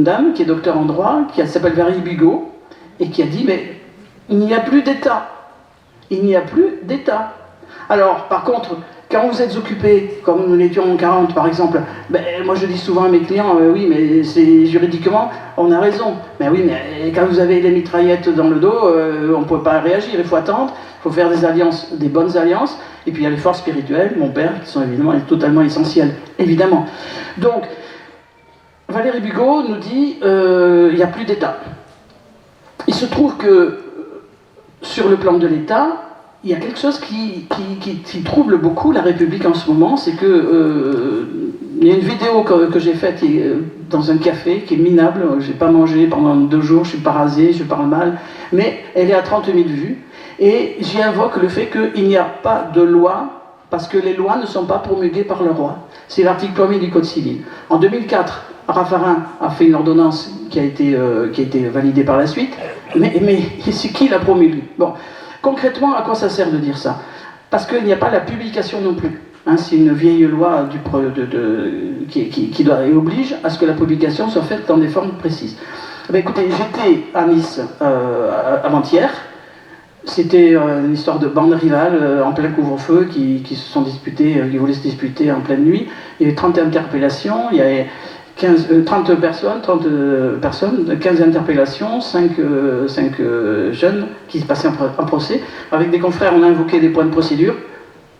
Speaker 6: dame qui est docteur en droit, qui s'appelle Valérie Bigot, et qui a dit mais il n'y a plus d'État. Il n'y a plus d'État. Alors, par contre, quand vous êtes occupé, comme nous l'étions en 40 par exemple, moi je dis souvent à mes clients, oui, mais c'est juridiquement, on a raison. Mais oui, mais quand vous avez les mitraillettes dans le dos, on ne peut pas réagir, il faut attendre, il faut faire des alliances, des bonnes alliances, et puis il y a les forces spirituelles, mon père, qui sont évidemment totalement essentielles, évidemment. Donc, Valérie Bigot nous dit, il n'y a plus d'État. Il se trouve que, sur le plan de l'État, il y a quelque chose qui trouble beaucoup la République en ce moment, c'est que il y a une vidéo que j'ai faite dans un café qui est minable, j'ai pas mangé pendant 2 jours, je suis pas rasé, je parle mal, mais elle est à 30 000 vues, et j'y invoque le fait qu'il n'y a pas de loi, parce que les lois ne sont pas promulguées par le roi. C'est l'article 1er du Code civil. En 2004, Raffarin a fait une ordonnance qui a été validée par la suite, mais c'est qui l'a promulguée? Bon. Concrètement, à quoi ça sert de dire ça? Parce qu'il n'y a pas la publication non plus. Hein, c'est une vieille loi qui oblige à ce que la publication soit faite dans des formes précises. Écoutez, j'étais à Nice avant-hier. C'était une histoire de bandes rivales en plein couvre-feu qui se sont disputées, qui voulaient se disputer en pleine nuit. Il y avait 30 interpellations, il y avait 30 personnes, 15 interpellations, 5 jeunes qui se passaient en procès. Avec des confrères, on a invoqué des points de procédure.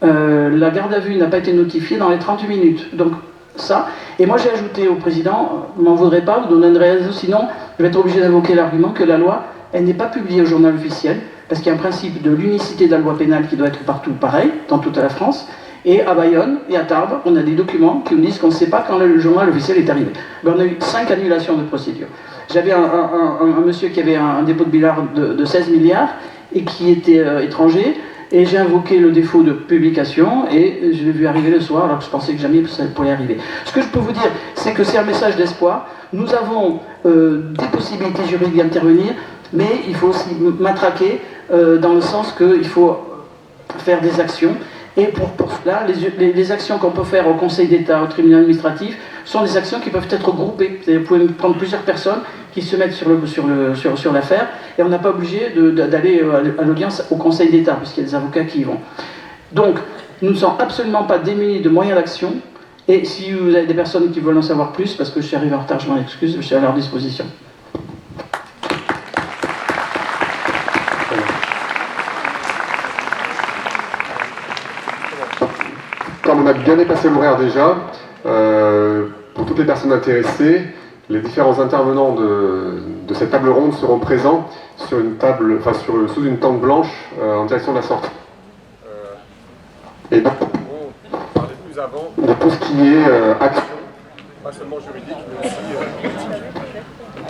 Speaker 6: La garde à vue n'a pas été notifiée dans les 30 minutes. Donc ça. Et moi j'ai ajouté au président, m'en voudrez pas, vous donnerez raison, sinon je vais être obligé d'invoquer l'argument que la loi, elle n'est pas publiée au journal officiel, parce qu'il y a un principe de l'unicité de la loi pénale qui doit être partout pareil, dans toute la France. Et à Bayonne et à Tarbes, on a des documents qui nous disent qu'on ne sait pas quand le journal officiel est arrivé. On a eu 5 annulations de procédure. J'avais un monsieur qui avait un dépôt de bilan de 16 milliards et qui était étranger, et j'ai invoqué le défaut de publication et je l'ai vu arriver le soir alors que je pensais que jamais ça pourrait arriver. Ce que je peux vous dire, c'est que c'est un message d'espoir. Nous avons des possibilités juridiques d'intervenir, mais il faut aussi matraquer dans le sens qu'il faut faire des actions. Et pour cela, les actions qu'on peut faire au Conseil d'État, au tribunal administratif, sont des actions qui peuvent être groupées. Vous pouvez prendre plusieurs personnes qui se mettent sur l'affaire, et on n'a pas obligé d'aller à l'audience au Conseil d'État, puisqu'il y a des avocats qui y vont. Donc, nous ne sommes absolument pas démunis de moyens d'action, et si vous avez des personnes qui veulent en savoir plus, parce que je suis arrivé en retard, je m'en excuse, je suis à leur disposition.
Speaker 2: Comme on a bien dépassé l'horaire déjà, pour toutes les personnes intéressées, les différents intervenants de cette table ronde seront présents sur une table, sous une tente blanche en direction de la sortie. Et donc, on pourra parler plus avant de tout ce qui est action, pas seulement juridique, mais aussi politique.